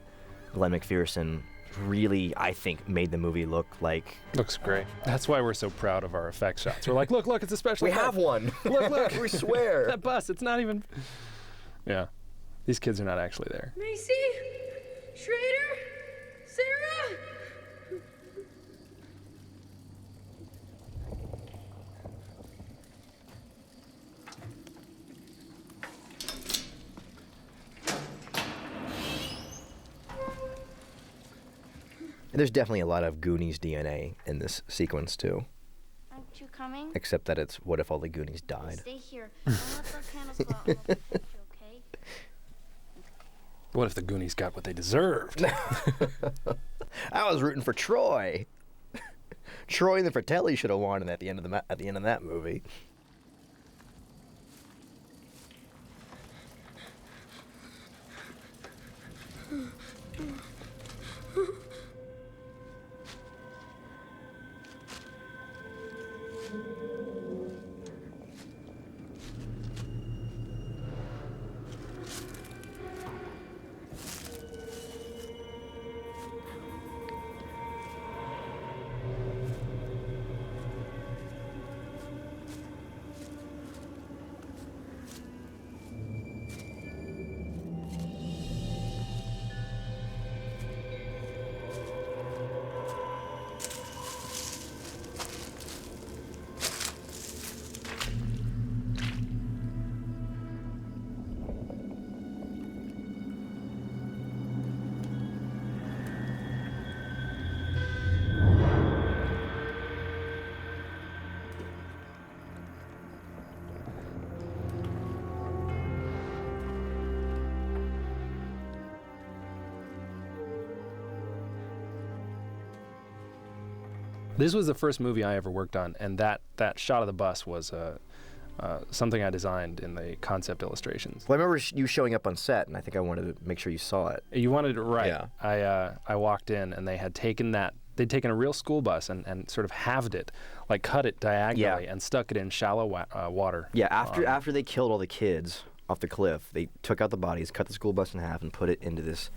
Glenn McPherson, really, I think, made the movie look like... Looks great. That's why we're so proud of our effect shots. We're like, look, it's a special We effect. have one. Look. We swear. That bus, it's not even... Yeah. These kids are not actually there. Macy? Schrader? Sarah? There's definitely a lot of Goonies DNA in this sequence, too. Aren't you coming? Except that it's, what if all the Goonies died? Stay here. Don't let the candles go out. We'll protect you, okay? What if the Goonies got what they deserved? I was rooting for Troy. Troy and the Fratelli should have won at the end of that movie. This was the first movie I ever worked on, and that shot of the bus was something I designed in the concept illustrations. Well, I remember you showing up on set, and I think I wanted to make sure you saw it. You wanted it right. Yeah. I walked in, and they had taken they'd taken a real school bus and sort of halved it, like cut it diagonally and stuck it in shallow water. Yeah, after they killed all the kids off the cliff, they took out the bodies, cut the school bus in half, and put it into this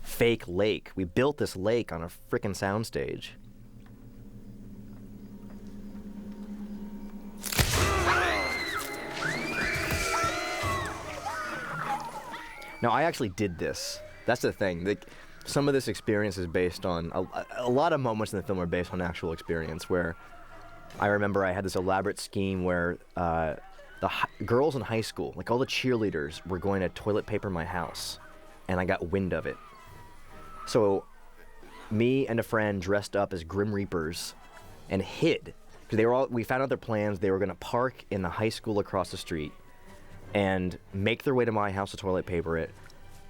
fake lake. We built this lake on a frickin' soundstage. Now, I actually did this. That's the thing. Some of this experience is based on... A lot of moments in the film are based on actual experience, where I remember I had this elaborate scheme where the girls in high school, like all the cheerleaders, were going to toilet paper my house, and I got wind of it. So me and a friend dressed up as Grim Reapers and hid. Because we found out their plans. They were going to park in the high school across the street and make their way to my house to toilet paper it.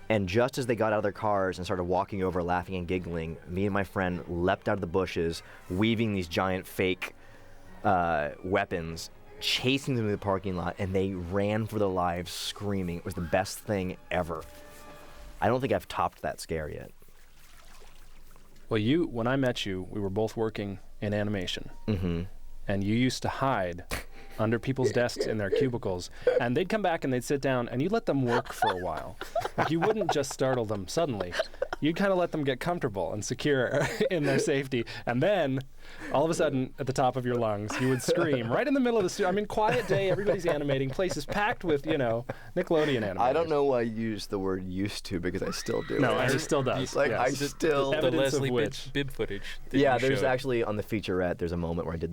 And just as they got out of their cars and started walking over, laughing and giggling, me and my friend leapt out of the bushes, weaving these giant fake weapons, chasing them through the parking lot, and they ran for their lives screaming. It was the best thing ever. I don't think I've topped that scare yet. Well, when I met you, we were both working in animation. Mm-hmm. And you used to hide under people's desks in their cubicles, and they'd come back and they'd sit down, and you let them work for a while. Like, you wouldn't just startle them suddenly. you'd kind of let them get comfortable and secure in their safety, and then all of a sudden, at the top of your lungs, you would scream right in the middle of the studio. I mean, quiet day, everybody's animating, place is packed with, Nickelodeon animators. I don't know why I use the word "used to" because I still do. No, he still does. Like yes. I still. The Evidence Leslie of which. Bibb footage. that Yeah, you there's showed. actually on the featurette. There's a moment where I did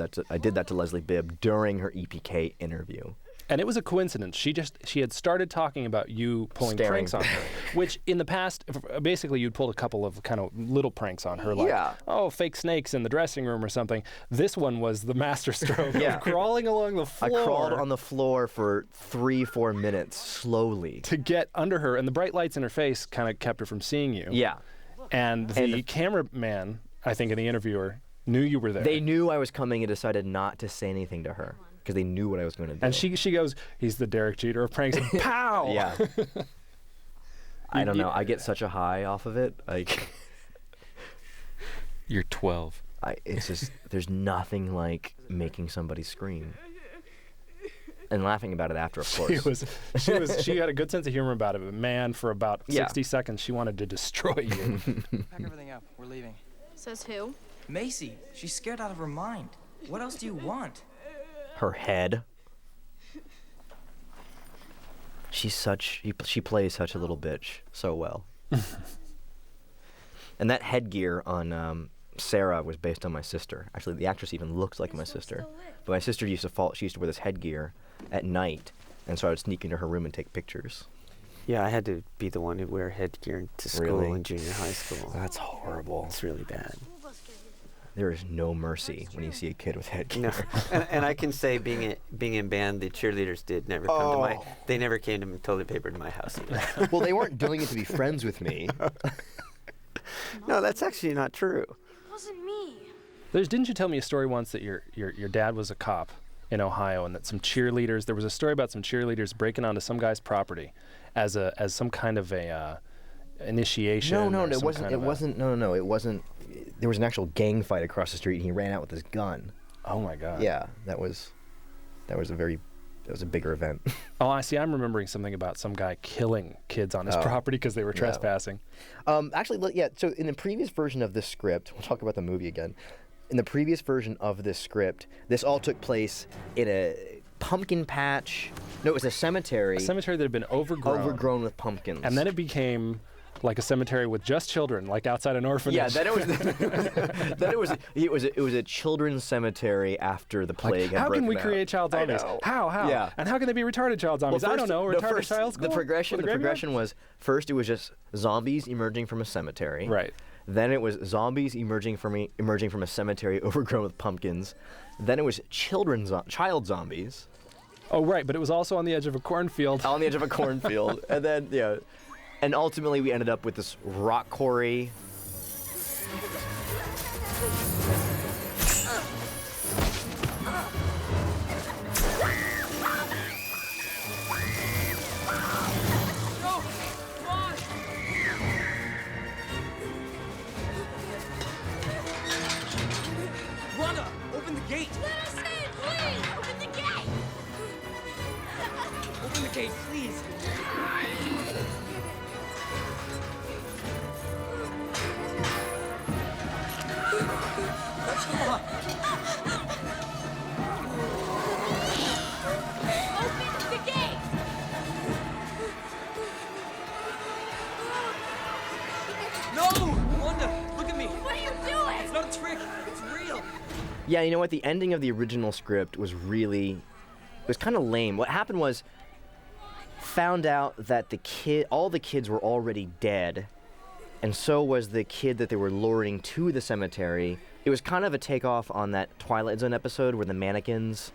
that to Leslie Bibb during her EPK interview. And it was a coincidence. She had started talking about you pulling Staring. pranks on her, which in the past, basically you'd pulled a couple of kind of little pranks on her, like, fake snakes in the dressing room or something. This one was the masterstroke of crawling along the floor. I crawled on the floor for 3-4 minutes, slowly. To get under her, and the bright lights in her face kind of kept her from seeing you. Yeah. And the cameraman, I think, and the interviewer knew you were there. They knew I was coming and decided not to say anything to her because they knew what I was going to do. And she goes, he's the Derek Jeter of pranks. And pow! Yeah. I don't know. I get such a high off of it. Like, You're 12. it's just, there's nothing like making somebody scream. And laughing about it after, of course. She had a good sense of humor about it, but man, for about 60 seconds, she wanted to destroy you. Pack everything up. We're leaving. Says who? Macy, she's scared out of her mind. What else do you want? Her head. She plays such a little bitch so well. And that headgear on Sarah was based on my sister. Actually, the actress even looks like my sister. But my sister used to wear this headgear at night, and so I would sneak into her room and take pictures. Yeah, I had to be the one who'd wear headgear to school Really? in junior high school. That's horrible. It's really bad. There is no mercy when you see a kid with headgear. No, and I can say, being in band, the cheerleaders did never come to my. They never came to toilet paper to my house either. Well, they weren't doing it to be friends with me. No, that's actually not true. It wasn't me. Didn't you tell me a story once that your dad was a cop in Ohio, and that some cheerleaders, there was a story about some cheerleaders breaking onto some guy's property as some kind of a initiation? No, or it some wasn't. kind It of a- wasn't. No, it wasn't. There was an actual gang fight across the street, and he ran out with his gun. Oh my God. Yeah, that was a bigger event. Oh, I see. I'm remembering something about some guy killing kids on his property because they were trespassing. Actually, yeah. So in the previous version of this script, we'll talk about the movie again. In the previous version of this script, this all took place in a pumpkin patch. No, it was a cemetery. A cemetery that had been overgrown. Overgrown with pumpkins. And then it became like a cemetery with just children, like outside an orphanage. Yeah, then it was a children's cemetery after the plague had how can broken we out. create child zombies? I know. How? Yeah. And how can they be retarded child zombies? I don't know. Retarded child school? The progression was, first it was just zombies emerging from a cemetery. Right. Then it was zombies emerging from a cemetery overgrown with pumpkins. Then it was child zombies. Oh, right, but it was also on the edge of a cornfield. On the edge of a cornfield. And then, yeah. And ultimately we ended up with this rock quarry. Wanda, open the gate! Let us in, please! Open the gate! Open the gate, please! Open the gate! No! Wanda, look at me! What are you doing? It's not a trick, it's real! Yeah, you know what? The ending of the original script was kind of lame. What happened was, found out that all the kids were already dead, and so was the kid that they were luring to the cemetery. It was kind of a takeoff on that Twilight Zone episode where the mannequins,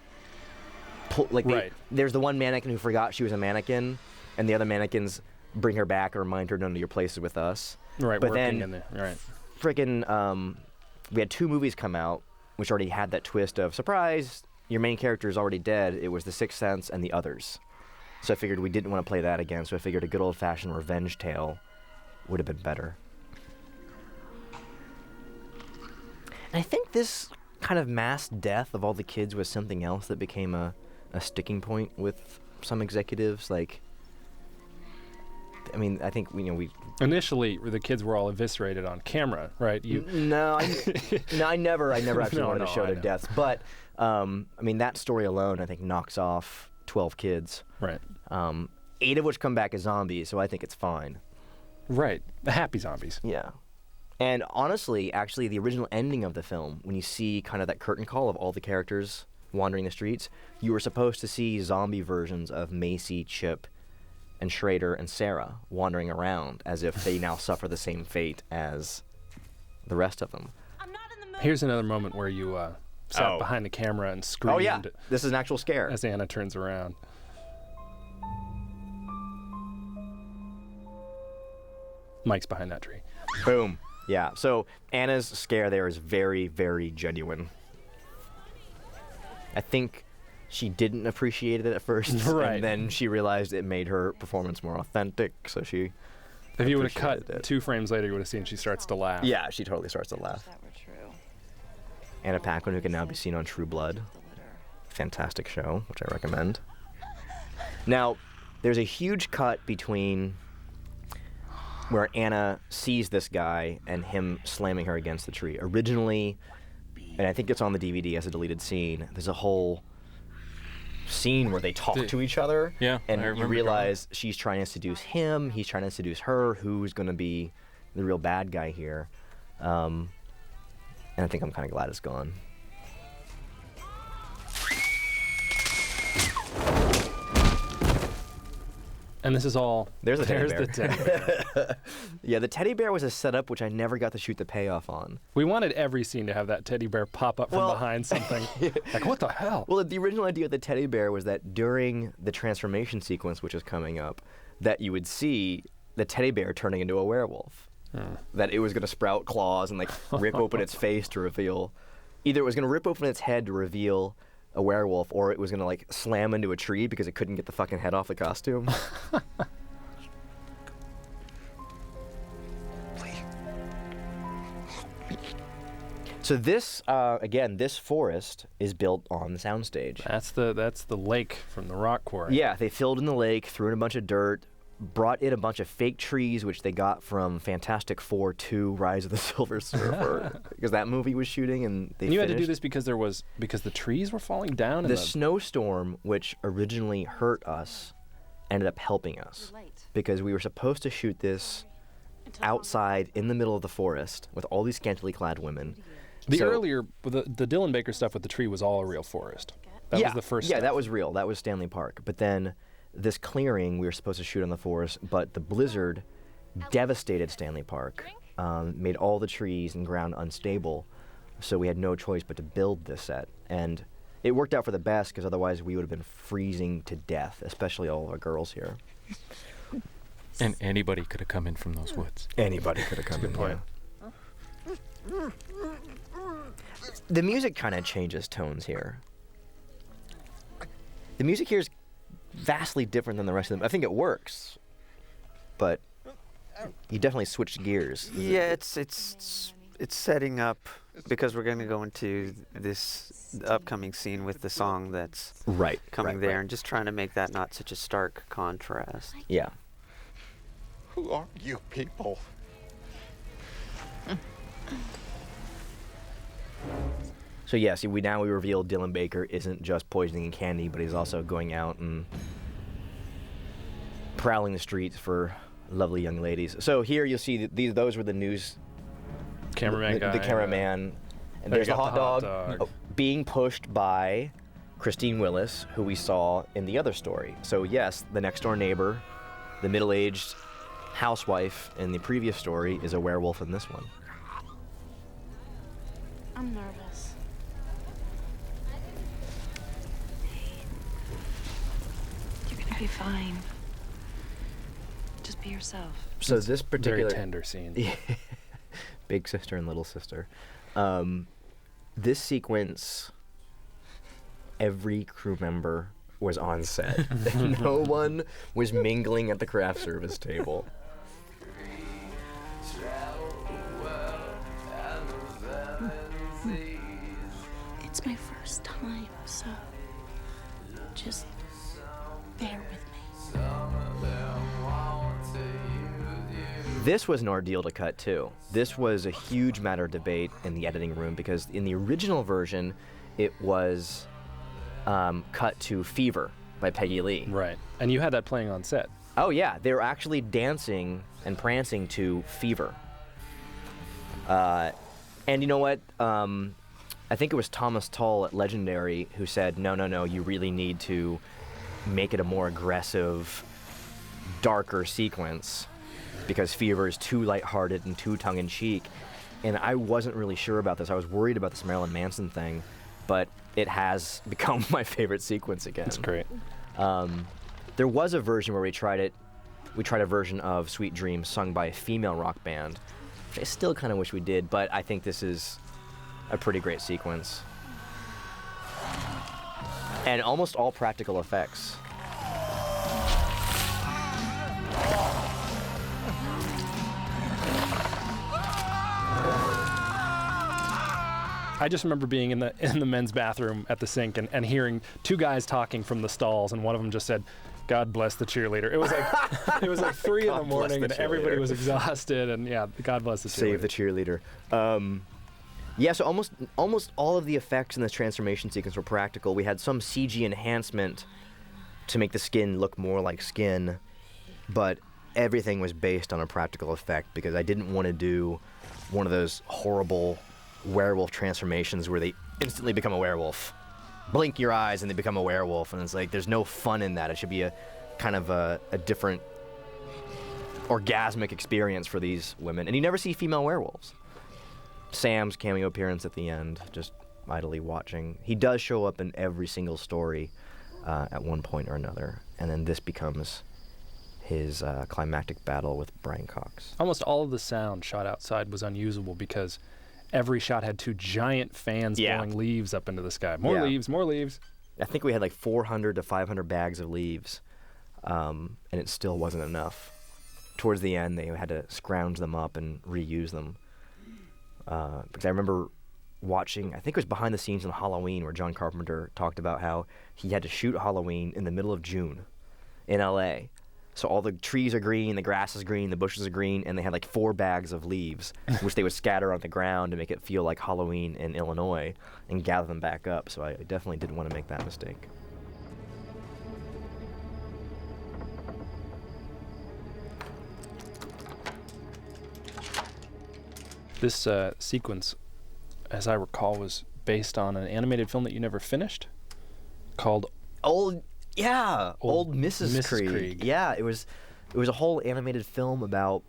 there's the one mannequin who forgot she was a mannequin, and the other mannequins bring her back or remind her none of your place is with us. Right, but working then, in there. Right. Frickin', we had 2 movies come out, which already had that twist of, surprise, your main character is already dead. It was The Sixth Sense and The Others. So I figured we didn't want to play that again, so I figured a good old-fashioned revenge tale would have been better. And I think this kind of mass death of all the kids was something else that became a sticking point with some executives. Like, mean, I think we Initially, the kids were all eviscerated on camera, right? No, I never actually wanted to show their know. deaths. But I mean, that story alone, I think, knocks off 12 kids. Right. 8 of which come back as zombies, so I think it's fine. Right. The happy zombies. Yeah. And honestly, actually, the original ending of the film, when you see kind of that curtain call of all the characters wandering the streets, you were supposed to see zombie versions of Macy, Chip, and Schrader and Sarah wandering around as if they now suffer the same fate as the rest of them. Here's another moment where you sat behind the camera and screamed. Oh, yeah. This is an actual scare. As Anna turns around. Mike's behind that tree. Boom. Yeah. So Anna's scare there is very, very genuine. I think she didn't appreciate it at first, Right. and then she realized it made her performance more authentic, so she If you would have appreciated cut it. 2 frames later, you would have seen she starts to laugh. Yeah, she totally starts to laugh. That were true. Anna Paquin, who can now be seen on True Blood. Fantastic show, which I recommend. Now, there's a huge cut between where Anna sees this guy and him slamming her against the tree. Originally, and I think it's on the DVD as a deleted scene, there's a whole scene where they talk to each other. Yeah, and I you remember realize she's trying to seduce him, he's trying to seduce her, who's going to be the real bad guy here. And I think I'm kind of glad it's gone. And this is all. There's the teddy bear. The teddy bear. Yeah, the teddy bear was a setup which I never got to shoot the payoff on. We wanted every scene to have that teddy bear pop up from behind something. Like, what the hell? Well, the original idea of the teddy bear was that during the transformation sequence, which is coming up, that you would see the teddy bear turning into a werewolf. That it was going to sprout claws and like rip open its face to reveal. Either it was going to rip open its head to reveal a werewolf, or it was going to like slam into a tree because it couldn't get the fucking head off the costume. So this, again, this forest is built on the soundstage. That's the lake from the rock quarry. Yeah, they filled in the lake, threw in a bunch of dirt, brought in a bunch of fake trees, which they got from Fantastic Four 2: Rise of the Silver Surfer, because that movie was shooting, and they And you had finished. to do this because the trees were falling down. The snowstorm, which originally hurt us, ended up helping us, because we were supposed to shoot this outside in the middle of the forest with all these scantily clad women. The So- earlier, the Dylan Baker stuff with the tree was all a real forest. That was the first Yeah, stuff. that was real. That was Stanley Park. But then this clearing, we were supposed to shoot on the forest, but the blizzard devastated Stanley Park, made all the trees and ground unstable, so we had no choice but to build this set. And it worked out for the best, because otherwise we would have been freezing to death, especially all our girls here. And anybody could have come in from those woods. Anybody could have come in. Point. The music kind of changes tones here. The music here is vastly different than the rest of them. I think it works, but you definitely switched gears. Yeah, it's setting up because we're going to go into this upcoming scene with the song that's coming there, and just trying to make that not such a stark contrast. Yeah. Who are you people? So yes, we reveal Dylan Baker isn't just poisoning candy, but he's also going out and prowling the streets for lovely young ladies. So here you'll see those were the news cameraman the guy. cameraman, and There there's you a got hot the hot dog, dog. Being pushed by Christine Willis, who we saw in the other story. So yes, the next door neighbor, the middle-aged housewife in the previous story, is a werewolf in this one. I'm nervous. You're gonna be fine. Just be yourself. So It's this particular very tender scene. Big sister and little sister. This sequence, every crew member was on set. No one was mingling at the craft service table. It's my first time, so just bear with me. This was an ordeal to cut, too. This was a huge matter of debate in the editing room because in the original version, it was cut to Fever by Peggy Lee. Right. And you had that playing on set. Oh, yeah. They were actually dancing and prancing to Fever. And you know what? I think it was Thomas Tull at Legendary who said, no, you really need to make it a more aggressive, darker sequence because Fever is too lighthearted and too tongue-in-cheek. And I wasn't really sure about this. I was worried about this Marilyn Manson thing, but it has become my favorite sequence again. That's great. There was a version where we tried a version of Sweet Dreams sung by a female rock band, which I still kind of wish we did, but I think this is a pretty great sequence. And almost all practical effects. I just remember being in the men's bathroom at the sink and hearing two guys talking from the stalls, and one of them just said, "God bless the cheerleader." It was like 3 in the morning, and everybody was exhausted, and yeah, God bless the cheerleader. Save the cheerleader. Yeah, so almost all of the effects in this transformation sequence were practical. We had some CG enhancement to make the skin look more like skin, but everything was based on a practical effect because I didn't want to do one of those horrible werewolf transformations where they instantly become a werewolf. Blink your eyes and they become a werewolf, and it's like there's no fun in that. It should be a kind of a different orgasmic experience for these women. And you never see female werewolves. Sam's cameo appearance at the end, just idly watching. He does show up in every single story at one point or another, and then this becomes his climactic battle with Brian Cox. Almost all of the sound shot outside was unusable because every shot had 2 giant fans blowing leaves up into the sky. More leaves, more leaves. I think we had like 400 to 500 bags of leaves, and it still wasn't enough. Towards the end, they had to scrounge them up and reuse them. Because I remember watching, I think it was behind the scenes on Halloween, where John Carpenter talked about how he had to shoot Halloween in the middle of June in LA. So all the trees are green, the grass is green, the bushes are green, and they had like 4 bags of leaves, which they would scatter on the ground to make it feel like Halloween in Illinois and gather them back up. So I definitely didn't want to make that mistake. This sequence, as I recall, was based on an animated film that you never finished called Old Mrs. Krieg. Yeah, it was a whole animated film about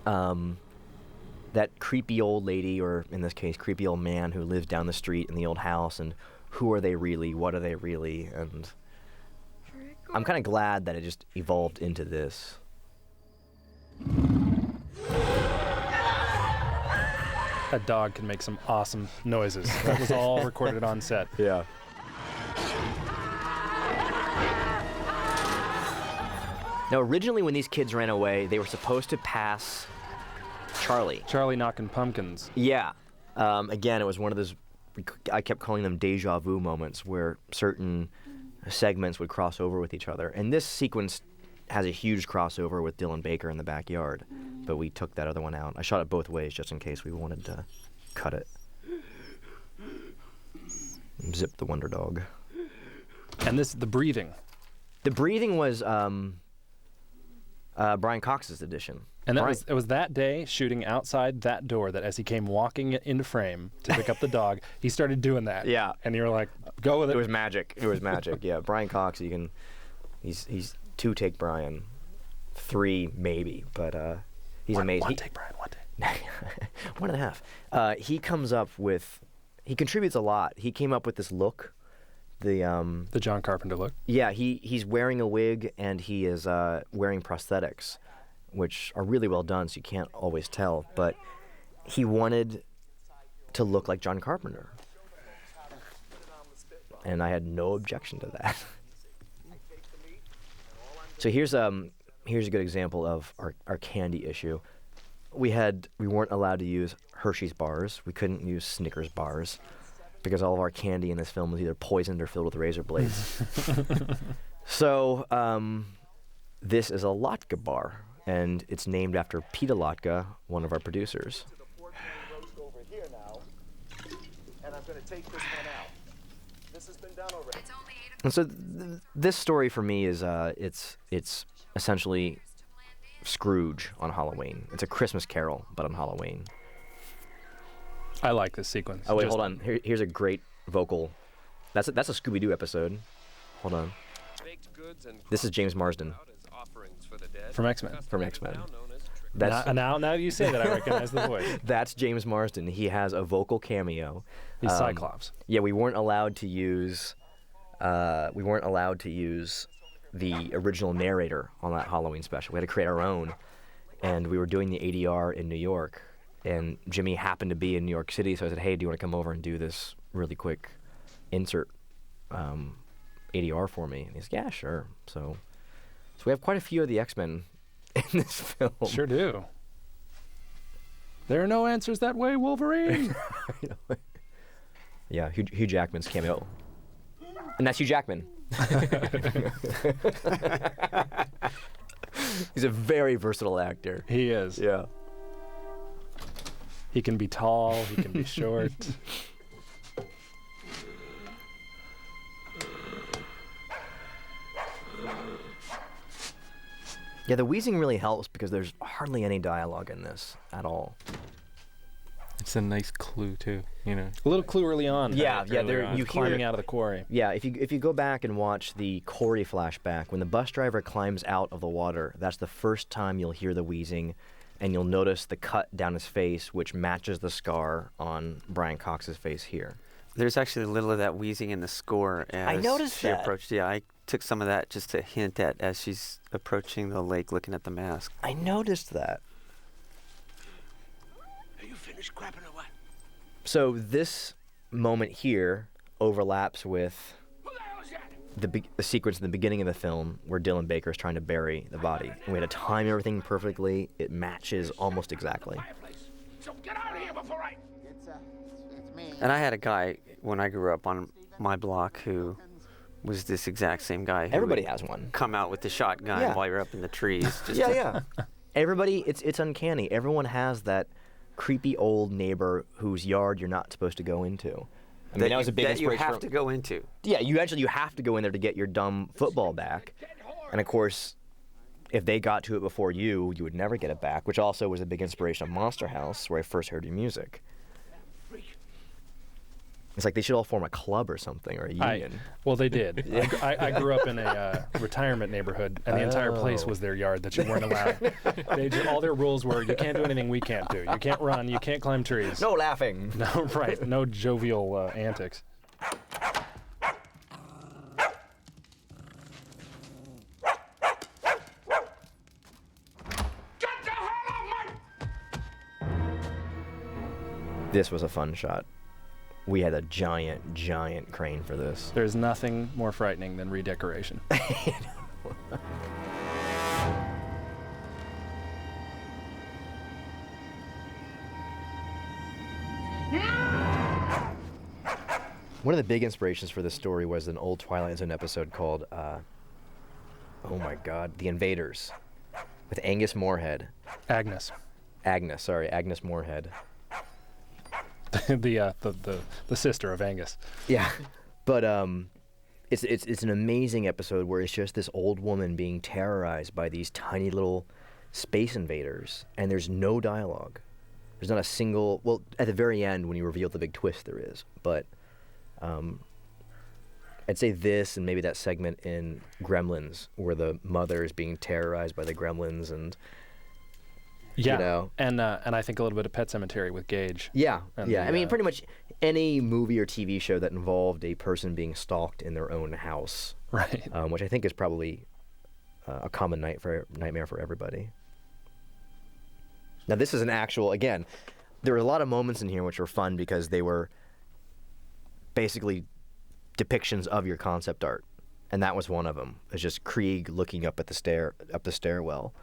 that creepy old lady, or in this case, creepy old man who lives down the street in the old house, and who are they really? What are they really? And I'm kind of glad that it just evolved into this. That dog can make some awesome noises. That was all recorded on set. Yeah. Now, originally when these kids ran away, they were supposed to pass Charlie. Charlie knocking pumpkins. Yeah. Again, it was one of those, I kept calling them deja vu moments, where certain segments would cross over with each other. And this sequence has a huge crossover with Dylan Baker in the backyard, but we took that other one out. I shot it both ways just in case we wanted to cut it. Zip the Wonder Dog. And the breathing. The breathing was Brian Cox's edition. And it was that day, shooting outside that door, that as he came walking into frame to pick up the dog, he started doing that. Yeah. And you were like, go with it. It was magic. It was magic. Yeah. Brian Cox, he's 2 take Brian, 3 maybe, but he's amazing. 1 take Brian, 1 take. 1.5. He comes up with, he contributes a lot. He came up with this look. The John Carpenter look. Yeah, he's wearing a wig and he is wearing prosthetics, which are really well done, so you can't always tell. But he wanted to look like John Carpenter, and I had no objection to that. So here's a good example of our candy issue. We weren't allowed to use Hershey's bars. We couldn't use Snickers bars, because all of our candy in this film was either poisoned or filled with razor blades. So this is a latke bar. and it's named after Pete Lotka, one of our producers. And so this story for me is it's essentially Scrooge on Halloween. It's a Christmas Carol, but on Halloween. I like this sequence. Oh wait, hold on. Here's a great vocal. That's a Scooby-Doo episode. Hold on. This is James Marsden From X-Men. from X-Men. Now you say that, I recognize the voice. That's James Marsden. He has a vocal cameo. He's Cyclops. Yeah, we weren't allowed to use the original narrator on that Halloween special. We had to create our own, and we were doing the ADR in New York, and Jimmy happened to be in New York City, so I said, hey, do you want to come over and do this really quick insert ADR for me? And he's yeah, sure. So we have quite a few of the X-Men in this film. Sure do. There are no answers that way, Wolverine. Yeah, Hugh Jackman's cameo. And that's Hugh Jackman. He's a very versatile actor. He is. Yeah. He can be tall, he can be short. Yeah, the wheezing really helps because there's hardly any dialogue in this at all. It's a nice clue too, you know. A little clue early on. Yeah, right? yeah. Earlier on, You climbing hear, out of the quarry. Yeah, if you go back and watch the Corey flashback, when the bus driver climbs out of the water, that's the first time you'll hear the wheezing, and you'll notice the cut down his face, which matches the scar on Brian Cox's face here. There's actually a little of that wheezing in the score as I noticed she that. approached. Yeah, I took some of that just to hint at as she's approaching the lake, looking at the mask. I noticed that. Are you finished crapping or what? So this moment here overlaps with the sequence in the beginning of the film where Dylan Baker is trying to bury the body. And we had to time everything perfectly. It matches almost exactly. So get out of here before I... It's me. And I had a guy when I grew up on my block who was this exact same guy. Who Everybody would has one. Come out with the shotgun Yeah. while you're up in the trees. Just Yeah, to- yeah. Everybody, it's uncanny. Everyone has that creepy old neighbor whose yard you're not supposed to go into. I mean, that was a big that you inspiration have for- to go into. Yeah, you have to go in there to get your dumb football back. And of course, if they got to it before you would never get it back, which also was a big inspiration of Monster House, where I first heard your music. It's like they should all form a club or something, or a union. Well, they did. I grew up in a retirement neighborhood, and the entire place was their yard that you weren't allowed. All their rules were, you can't do anything we can't do. You can't run, you can't climb trees. No laughing. No, right. No jovial antics. This was a fun shot. We had a giant, giant crane for this. There's nothing more frightening than redecoration. One of the big inspirations for this story was an old Twilight Zone episode called, oh my God, The Invaders, with Angus Moorhead. Agnes, Moorhead. the sister of Angus. Yeah, but it's an amazing episode where it's just this old woman being terrorized by these tiny little space invaders, and there's no dialogue. There's not a single. Well, at the very end when you reveal the big twist, there is, but I'd say this and maybe that segment in Gremlins where the mother is being terrorized by the gremlins and. Yeah, you know. and I think a little bit of Pet Sematary with Gage. Yeah, And I mean, pretty much any movie or TV show that involved a person being stalked in their own house, right? Which I think is probably a common nightmare for everybody. Now, this is an actual. Again, there were a lot of moments in here which were fun because they were basically depictions of your concept art. And that was one of them. It's just Krieg looking up at the stairwell.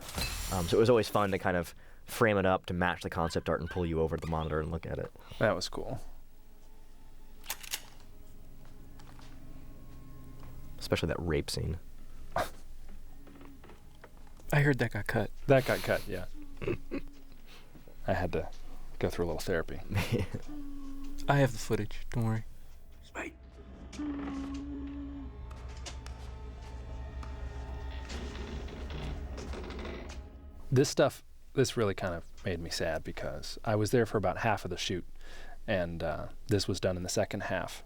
So it was always fun to kind of frame it up to match the concept art and pull you over to the monitor and look at it. That was cool. Especially that rape scene. I heard that got cut. That got cut, yeah. I had to go through a little therapy. I have the footage. Don't worry. Wait. This really kind of made me sad because I was there for about half of the shoot, and this was done in the second half,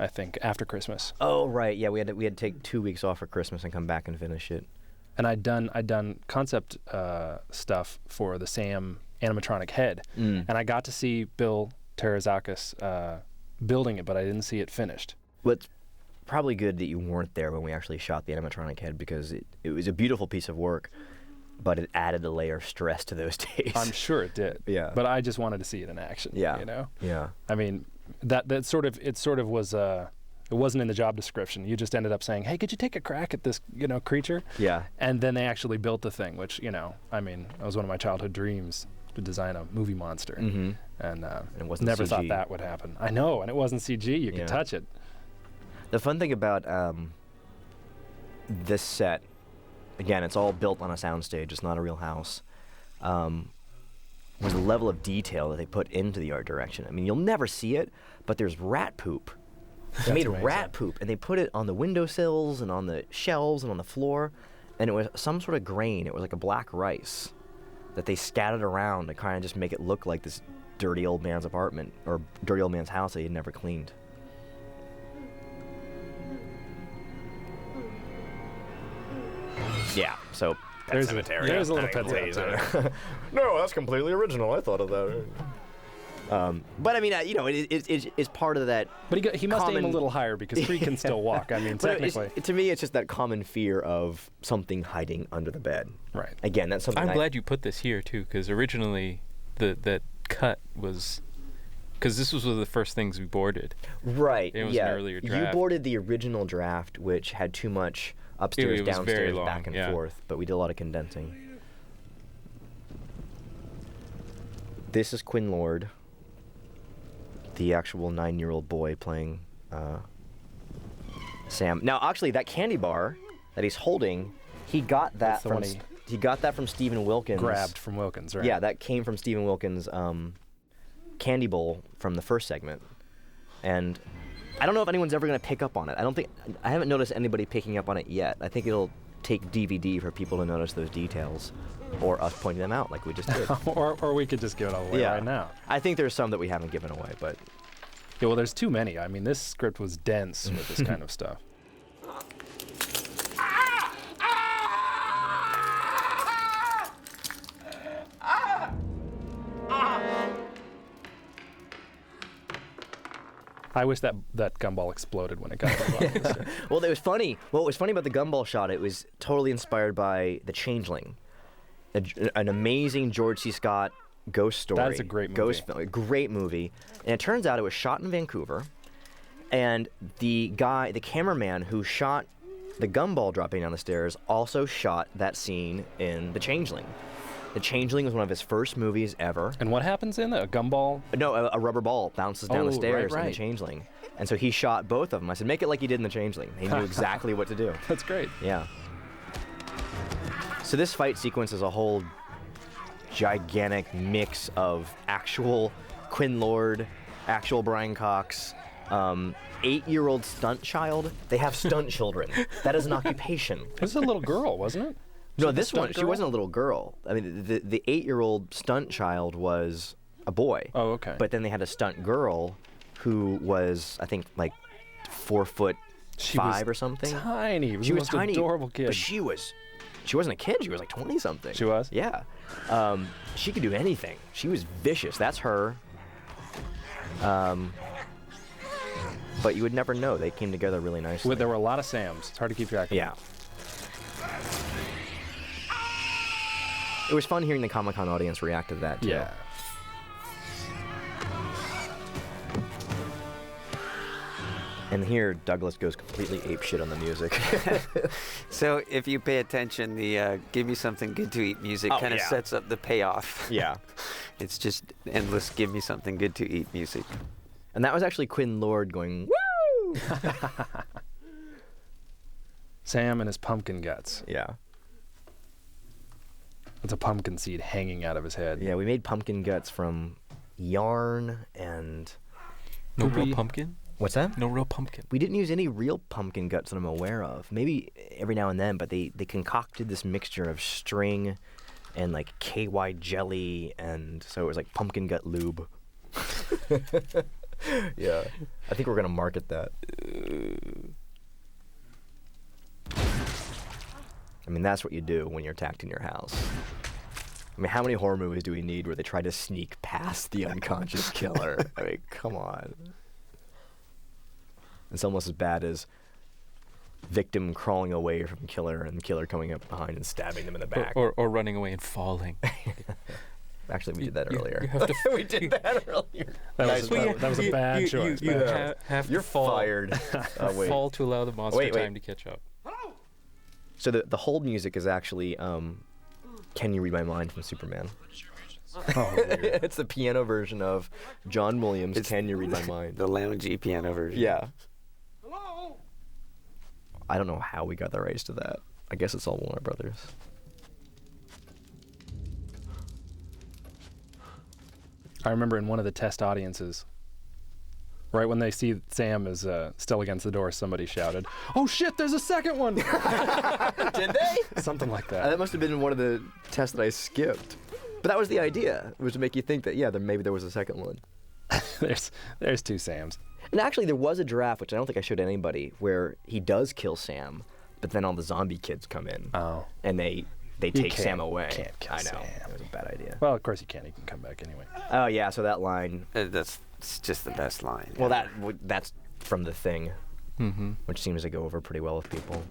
I think, after Christmas. Oh, right. Yeah, we had to take 2 weeks off for Christmas and come back and finish it. And I'd done concept stuff for the Sam animatronic head, and I got to see Bill Terazakis building it, but I didn't see it finished. Well, it's probably good that you weren't there when we actually shot the animatronic head, because it was a beautiful piece of work, but it added a layer of stress to those days. I'm sure it did. Yeah. But I just wanted to see it in action. Yeah. You know. Yeah. I mean, that sort of was it wasn't in the job description. You just ended up saying, "Hey, could you take a crack at this, creature?" Yeah. And then they actually built the thing, which, I mean, that was one of my childhood dreams, to design a movie monster. Mm-hmm. And it wasn't never CG. thought that would happen. I know, and it wasn't CG. You could touch it. The fun thing about this set, again, it's all built on a soundstage. It's not a real house. Was the level of detail that they put into the art direction. I mean, you'll never see it, but there's rat poop. They made rat poop, and they put it on the windowsills and on the shelves and on the floor, and it was some sort of grain. It was like a black rice that they scattered around to kind of just make it look like this dirty old man's apartment or dirty old man's house that he'd never cleaned. Yeah, so Pet Cemetery. There's a little Pet Cemetery. No, that's completely original. I thought of that. But I mean, it's part of that. But he must aim a little higher because Creed can still walk. I mean, technically. To me, it's just that common fear of something hiding under the bed. Right. Again, that's something. I'm glad you put this here too, because originally that cut was. Because this was one of the first things we boarded. Right. It was an earlier draft. You boarded the original draft, which had too much upstairs, it was downstairs, very long, back and forth. But we did a lot of condensing. This is Quinn Lord, the actual 9-year-old boy playing Sam. Now, actually, that candy bar that he's holding, he got that from he got that from Stephen Wilkins. Grabbed from Wilkins, right? Yeah, that came from Stephen Wilkins' candy bowl from the first segment, and I don't know if anyone's ever going to pick up on it. I haven't noticed anybody picking up on it yet. I think it'll take DVD for people to notice those details, or us pointing them out like we just did. or we could just give it all away right now. I think there's some that we haven't given away, but yeah, well, there's too many. I mean, this script was dense with this kind of stuff. I wish that gumball exploded when it got to the bottom of the stick. Well, it was funny. What was funny about the gumball shot, it was totally inspired by The Changeling, an amazing George C. Scott ghost story. That's a great movie. Ghost film, a great movie. And it turns out it was shot in Vancouver, and the cameraman who shot the gumball dropping down the stairs also shot that scene in The Changeling. The Changeling was one of his first movies ever. And what happens in it? A gumball? No, a rubber ball bounces down the stairs right. in The Changeling. And so he shot both of them. I said, make it like you did in The Changeling. He knew exactly what to do. That's great. Yeah. So this fight sequence is a whole gigantic mix of actual Quinn Lord, actual Brian Cox, 8-year-old stunt child. They have stunt children. That is an occupation. This is a little girl, wasn't it? No, this one, she wasn't a little girl. I mean, the 8-year-old stunt child was a boy. Oh, okay. But then they had a stunt girl who was, I think, like 4'5" or something. Tiny. She was the most tiny. Adorable kid. But she wasn't a kid. She was like 20-something. She was? Yeah. She could do anything. She was vicious. That's her. But you would never know. They came together really nicely. There were a lot of Sams. It's hard to keep track of. Yeah. It was fun hearing the Comic-Con audience react to that, too. Yeah. And here, Douglas goes completely apeshit on the music. So if you pay attention, the Give Me Something Good to Eat music kind of sets up the payoff. Yeah. It's just endless Give Me Something Good to Eat music. And that was actually Quinn Lord going, woo! Sam and his pumpkin guts. Yeah. It's a pumpkin seed hanging out of his head. Yeah, we made pumpkin guts from yarn and... No real pumpkin? What's that? No real pumpkin. We didn't use any real pumpkin guts that I'm aware of. Maybe every now and then, but they concocted this mixture of string and like KY jelly, and so it was like pumpkin gut lube. Yeah, I think we're gonna market that. I mean, that's what you do when you're attacked in your house. I mean, how many horror movies do we need where they try to sneak past the unconscious killer? I mean, come on. It's almost as bad as victim crawling away from killer and the killer coming up behind and stabbing them in the back. Or running away and falling. Actually, we did that earlier. You have to we did that earlier. That was a bad choice. You have You're to fall. fired. Wait. Fall to allow the monster time to catch up. So the hold music is actually Can You Read My Mind from Superman. Oh, it's the piano version of John Williams' Can You Read My Mind. The loungy piano version. Yeah. I don't know how we got the rights to that. I guess it's all Warner Brothers. I remember in one of the test audiences, right when they see Sam is still against the door, somebody shouted, "Oh shit, there's a second one!" Did they? Something like that. That must have been one of the tests that I skipped. But that was the idea, was to make you think that, yeah, maybe there was a second one. There's two Sams. And actually, there was a draft, which I don't think I showed anybody, where he does kill Sam, but then all the zombie kids come in. Oh. And they take Sam away. Can't kill I know. Sam. It was a bad idea. Well, of course he can't. He can come back anyway. Oh, yeah, so that line... That's just the best line. Well, that's from The Thing, which seems to go over pretty well with people.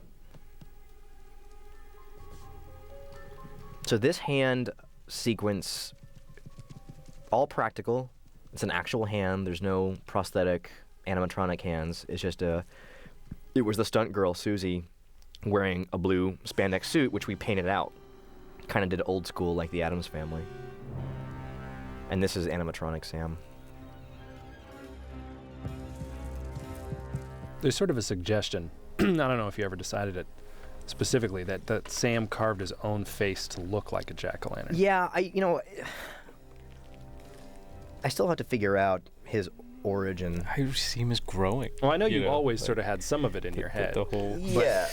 So this hand sequence, all practical. It's an actual hand. There's no prosthetic animatronic hands. It's just it was the stunt girl, Susie, wearing a blue spandex suit, which we painted out. Kind of did old school like the Addams Family. And this is animatronic Sam. There's sort of a suggestion, I don't know if you ever decided it specifically, that Sam carved his own face to look like a jack-o'-lantern. Yeah, I still have to figure out his origin. I see him as growing. Well, I know you always sort of had some of it in your head. The whole... Yeah.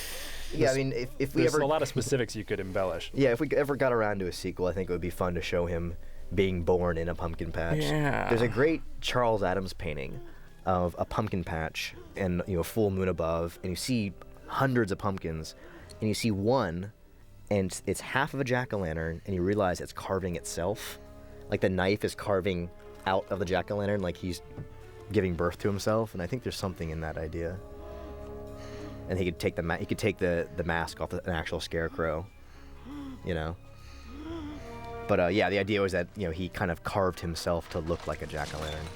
Yeah, I mean, if we there's ever... a lot of specifics you could embellish. Yeah, if we ever got around to a sequel, I think it would be fun to show him being born in a pumpkin patch. Yeah. There's a great Charles Addams painting of a pumpkin patch and, full moon above, and you see hundreds of pumpkins, and you see one, and it's half of a jack-o'-lantern, and you realize it's carving itself. Like the knife is carving out of the jack-o'-lantern like he's giving birth to himself, and I think there's something in that idea. And he could take the mask off an actual scarecrow, But yeah, the idea was that he kind of carved himself to look like a jack-o'-lantern.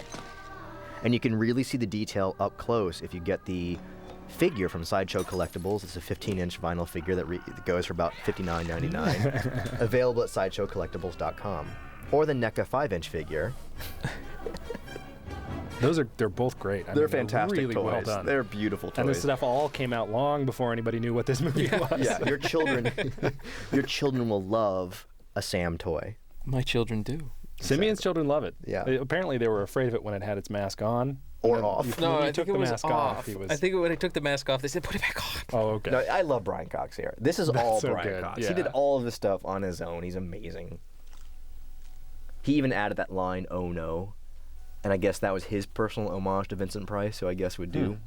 And you can really see the detail up close if you get the figure from Sideshow Collectibles. It's a 15-inch vinyl figure that goes for about $59.99. Available at sideshowcollectibles.com. Or the NECA 5-inch figure. They're both great. They're fantastic really toys. Well done. They're beautiful toys. And this stuff all came out long before anybody knew what this movie was. Yeah, your children will love a Sam toy. My children do. Simeon's children love it. Yeah. Apparently they were afraid of it when it had its mask on. Or off. No, I took think it the was mask off. He was... I think when he took the mask off, they said, put it back on. Oh, okay. No, I love Brian Cox here. This is all so Brian good. Cox. Yeah. He did all of this stuff on his own. He's amazing. He even added that line, "Oh no." And I guess that was his personal homage to Vincent Price, so I guess would do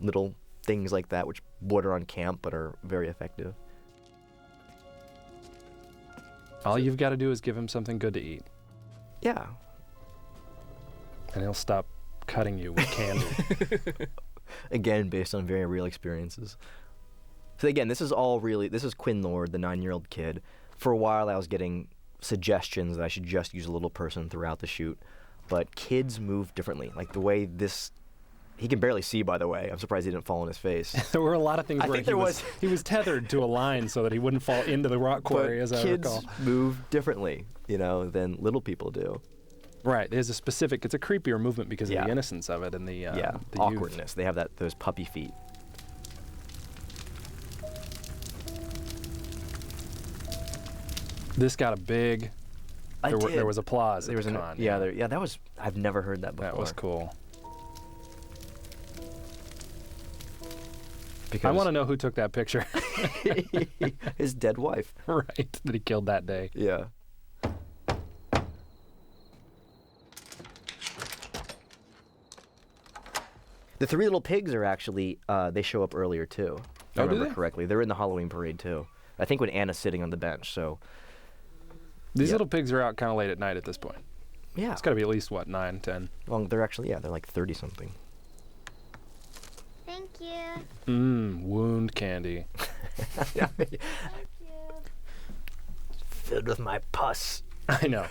little things like that, which border on camp but are very effective. All you've got to do is give him something good to eat. Yeah. And he'll stop cutting you with candy. Again, based on very real experiences. So again, this is Quinn Lord, the 9-year-old kid. For a while, I was getting suggestions that I should just use a little person throughout the shoot. But kids move differently. Like the way he can barely see, by the way. I'm surprised he didn't fall on his face. There were a lot of things where he was tethered to a line so that he wouldn't fall into the rock quarry, as I recall. Kids move differently, than little people do. Right. There's it's a creepier movement because of the innocence of it and the the awkwardness. Youth. They have those puppy feet. This got a big. There was applause. There was at the con, yeah. That was. I've never heard that before. That was cool. Because I want to know who took that picture. his dead wife. Right, that he killed that day. Yeah. The three little pigs are actually, they show up earlier too. If I remember correctly. They're in the Halloween parade too. I think when Anna's sitting on the bench, so. These little pigs are out kind of late at night at this point. Yeah. It's got to be at least, what, 9, 10? Well, they're actually, they're like 30-something. Thank you. Wound candy. Thank you. Filled with my pus. I know.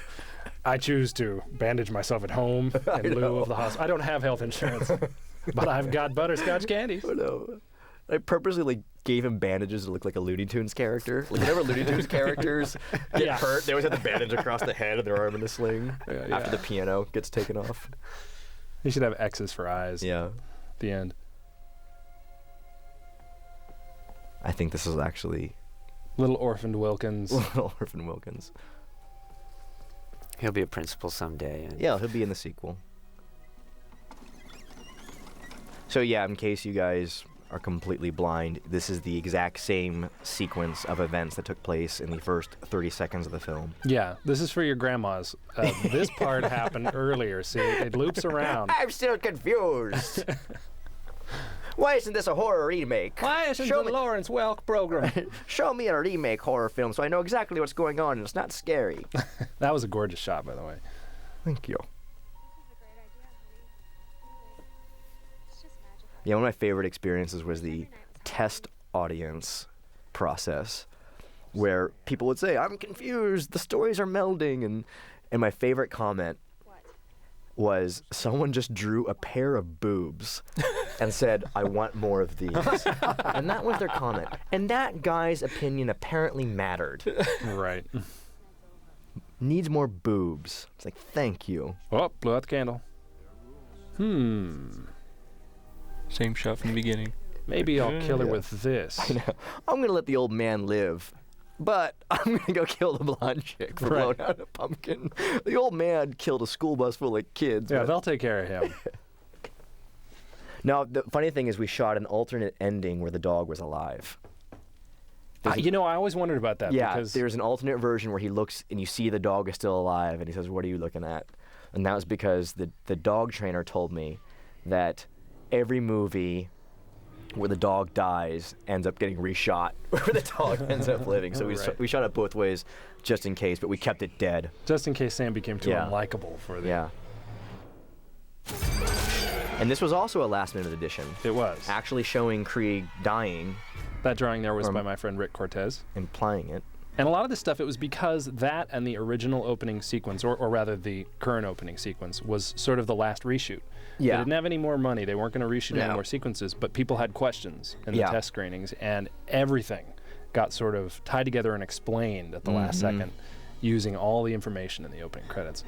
I choose to bandage myself at home in lieu of the hospital. I don't have health insurance, but I've got butterscotch candies. Oh, no. I purposely gave him bandages to look like a Looney Tunes character. Like whenever Looney Tunes characters get hurt, they always have the bandage across the head and their arm in a sling after the piano gets taken off. You should have X's for eyes. Yeah. At the end. I think this is actually... Little Orphaned Wilkins. Little Orphan Wilkins. He'll be a principal someday. Yeah, he'll be in the sequel. So yeah, in case you guys are completely blind, this is the exact same sequence of events that took place in the first 30 seconds of the film. Yeah, this is for your grandmas. This part happened earlier. See, it loops around. I'm still confused. Why isn't this a horror remake? Why isn't the Lawrence Welk program? Show me a remake horror film so I know exactly what's going on and it's not scary. That was a gorgeous shot, by the way. Thank you. Yeah, one of my favorite experiences was the test audience process where people would say, I'm confused, the stories are melding, and my favorite comment was someone just drew a pair of boobs and said, I want more of these. And that was their comment. And that guy's opinion apparently mattered. Right. Needs more boobs. It's like, thank you. Oh, blew out the candle. Same shot from the beginning. Maybe I'll kill her with this. I know. I'm going to let the old man live, but I'm going to go kill the blonde chick for blowing out a pumpkin. The old man killed a school bus full of kids. Yeah, they'll take care of him. Now, the funny thing is we shot an alternate ending where the dog was alive. I always wondered about that. Yeah, because there's an alternate version where he looks and you see the dog is still alive, and he says, what are you looking at? And that was because the dog trainer told me that every movie where the dog dies ends up getting reshot, where the dog ends up living. So we shot it both ways just in case, but we kept it dead. Just in case Sam became too unlikable for the... Yeah. And this was also a last-minute addition. It was. Actually showing Krieg dying. That drawing there was by my friend Rick Cortez. Implying it. And a lot of this stuff, it was because that and the original opening sequence, or rather the current opening sequence, was sort of the last reshoot. Yeah. They didn't have any more money. They weren't going to reshoot any more sequences, but people had questions in the test screenings, and everything got sort of tied together and explained at the last second using all the information in the opening credits.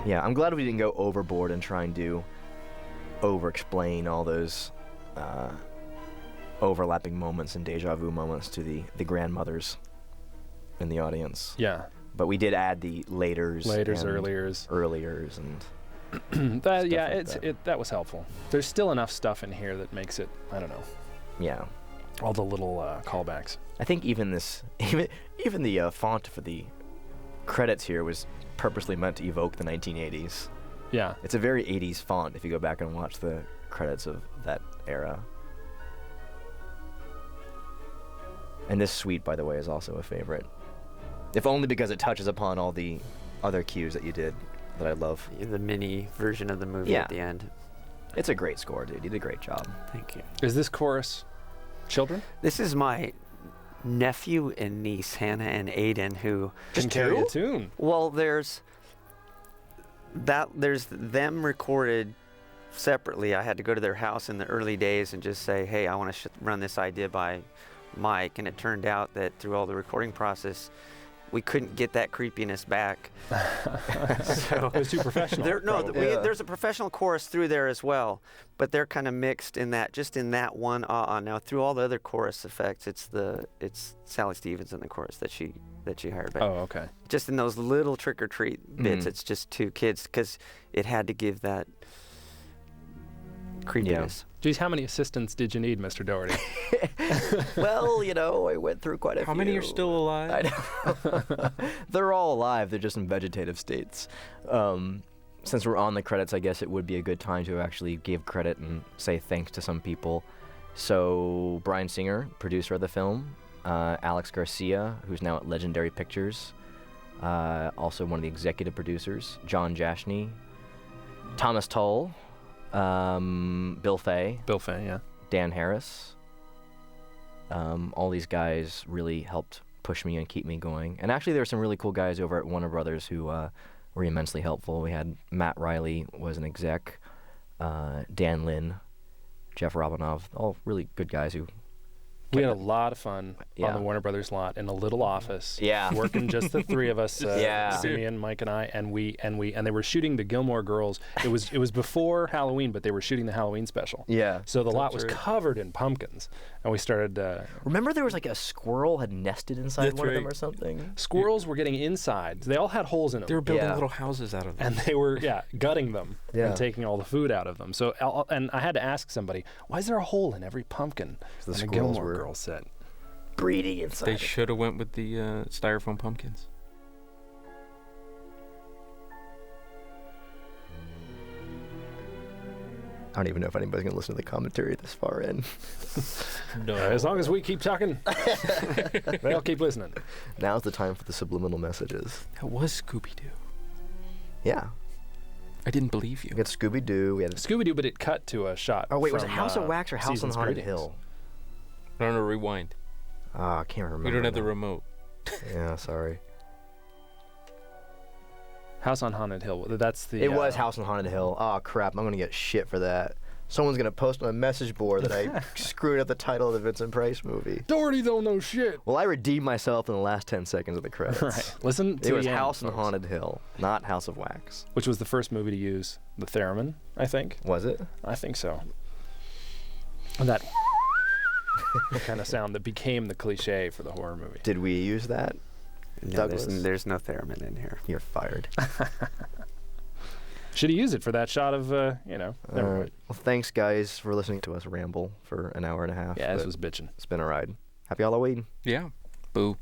Yeah, I'm glad we didn't go overboard and try and over-explain all those overlapping moments and deja vu moments to the grandmothers in the audience. Yeah. But we did add the laters, earliers, and that was helpful. There's still enough stuff in here that makes it, I don't know. Yeah. All the little callbacks. I think even the font for the credits here was purposely meant to evoke the 1980s. Yeah. It's a very 80s font if you go back and watch the credits of that era. And this suite, by the way, is also a favorite. If only because it touches upon all the other cues that you did that I love. The mini version of the movie at the end. It's a great score, dude. You did a great job. Thank you. Is this chorus children? This is my nephew and niece, Hannah and Aiden, who can carry a tune. Well, there's them recorded separately. I had to go to their house in the early days and just say, hey, I want to run this idea by Mike, and it turned out that through all the recording process, we couldn't get that creepiness back. So it was too professional. There's a professional chorus through there as well, but they're kind of mixed in that, just in that one Now through all the other chorus effects, it's Sally Stevens in the chorus that she that she hired. But Oh, okay. just in those little trick-or-treat bits, it's just 2 kids because it had to give that creepiness. Geez, how many assistants did you need, Mr. Doherty? Well, I went through quite a few. How many are still alive? I know. They're all alive. They're just in vegetative states. Since we're on the credits, I guess it would be a good time to actually give credit and say thanks to some people. So Bryan Singer, producer of the film, Alex Garcia, who's now at Legendary Pictures, also one of the executive producers, John Jashney, Thomas Tull, Bill Fay, yeah. Dan Harris. All these guys really helped push me and keep me going. And actually, there were some really cool guys over at Warner Brothers who were immensely helpful. We had Matt Riley was an exec, Dan Lin, Jeff Robinov, all really good guys who. We had a lot of fun on the Warner Brothers lot in a little office. Yeah. Working just the 3 of us, Simeon, Mike, and I, and they were shooting the Gilmore Girls. It was before Halloween, but they were shooting the Halloween special. Yeah. So the lot was covered in pumpkins, and we started. Remember, there was like a squirrel had nested inside one of them or something. Squirrels were getting inside. They all had holes in them. They were building little houses out of them, and they were gutting them and taking all the food out of them. So and I had to ask somebody, why is there a hole in every pumpkin? The and the Gilmore Girls said. Breeding inside. They should have went with the styrofoam pumpkins. I don't even know if anybody's going to listen to the commentary this far in. No. As long as we keep talking, they'll keep listening. Now's the time for the subliminal messages. That was Scooby-Doo. Yeah. I didn't believe you. We had Scooby-Doo. We had Scooby-Doo, but it cut to a shot. Oh, wait, was it from, House of Wax or House on Season's Haunted Greetings. Hill? No, rewind. Ah, I can't remember. We don't have now. the remote. Yeah, sorry. House on Haunted Hill. That's the. It was House on Haunted Hill. Oh, crap. I'm going to get shit for that. Someone's going to post on a message board that I screwed up the title of the Vincent Price movie. Doherty don't know shit. Well, I redeemed myself in the last 10 seconds of the credits. Right. Listen to it was the end, House on folks. Haunted Hill, not House of Wax. Which was the first movie to use the theremin, I think. Was it? I think so. And that kind of sound that became the cliche for the horror movie. Did we use that? Yeah, Douglas? there's no theremin in here. You're fired. Should have used it for that shot of, never mind. Well, thanks, guys, for listening to us ramble for an hour and a half. Yeah, this was bitchin'. It's been a ride. Happy Halloween. Yeah. Boo.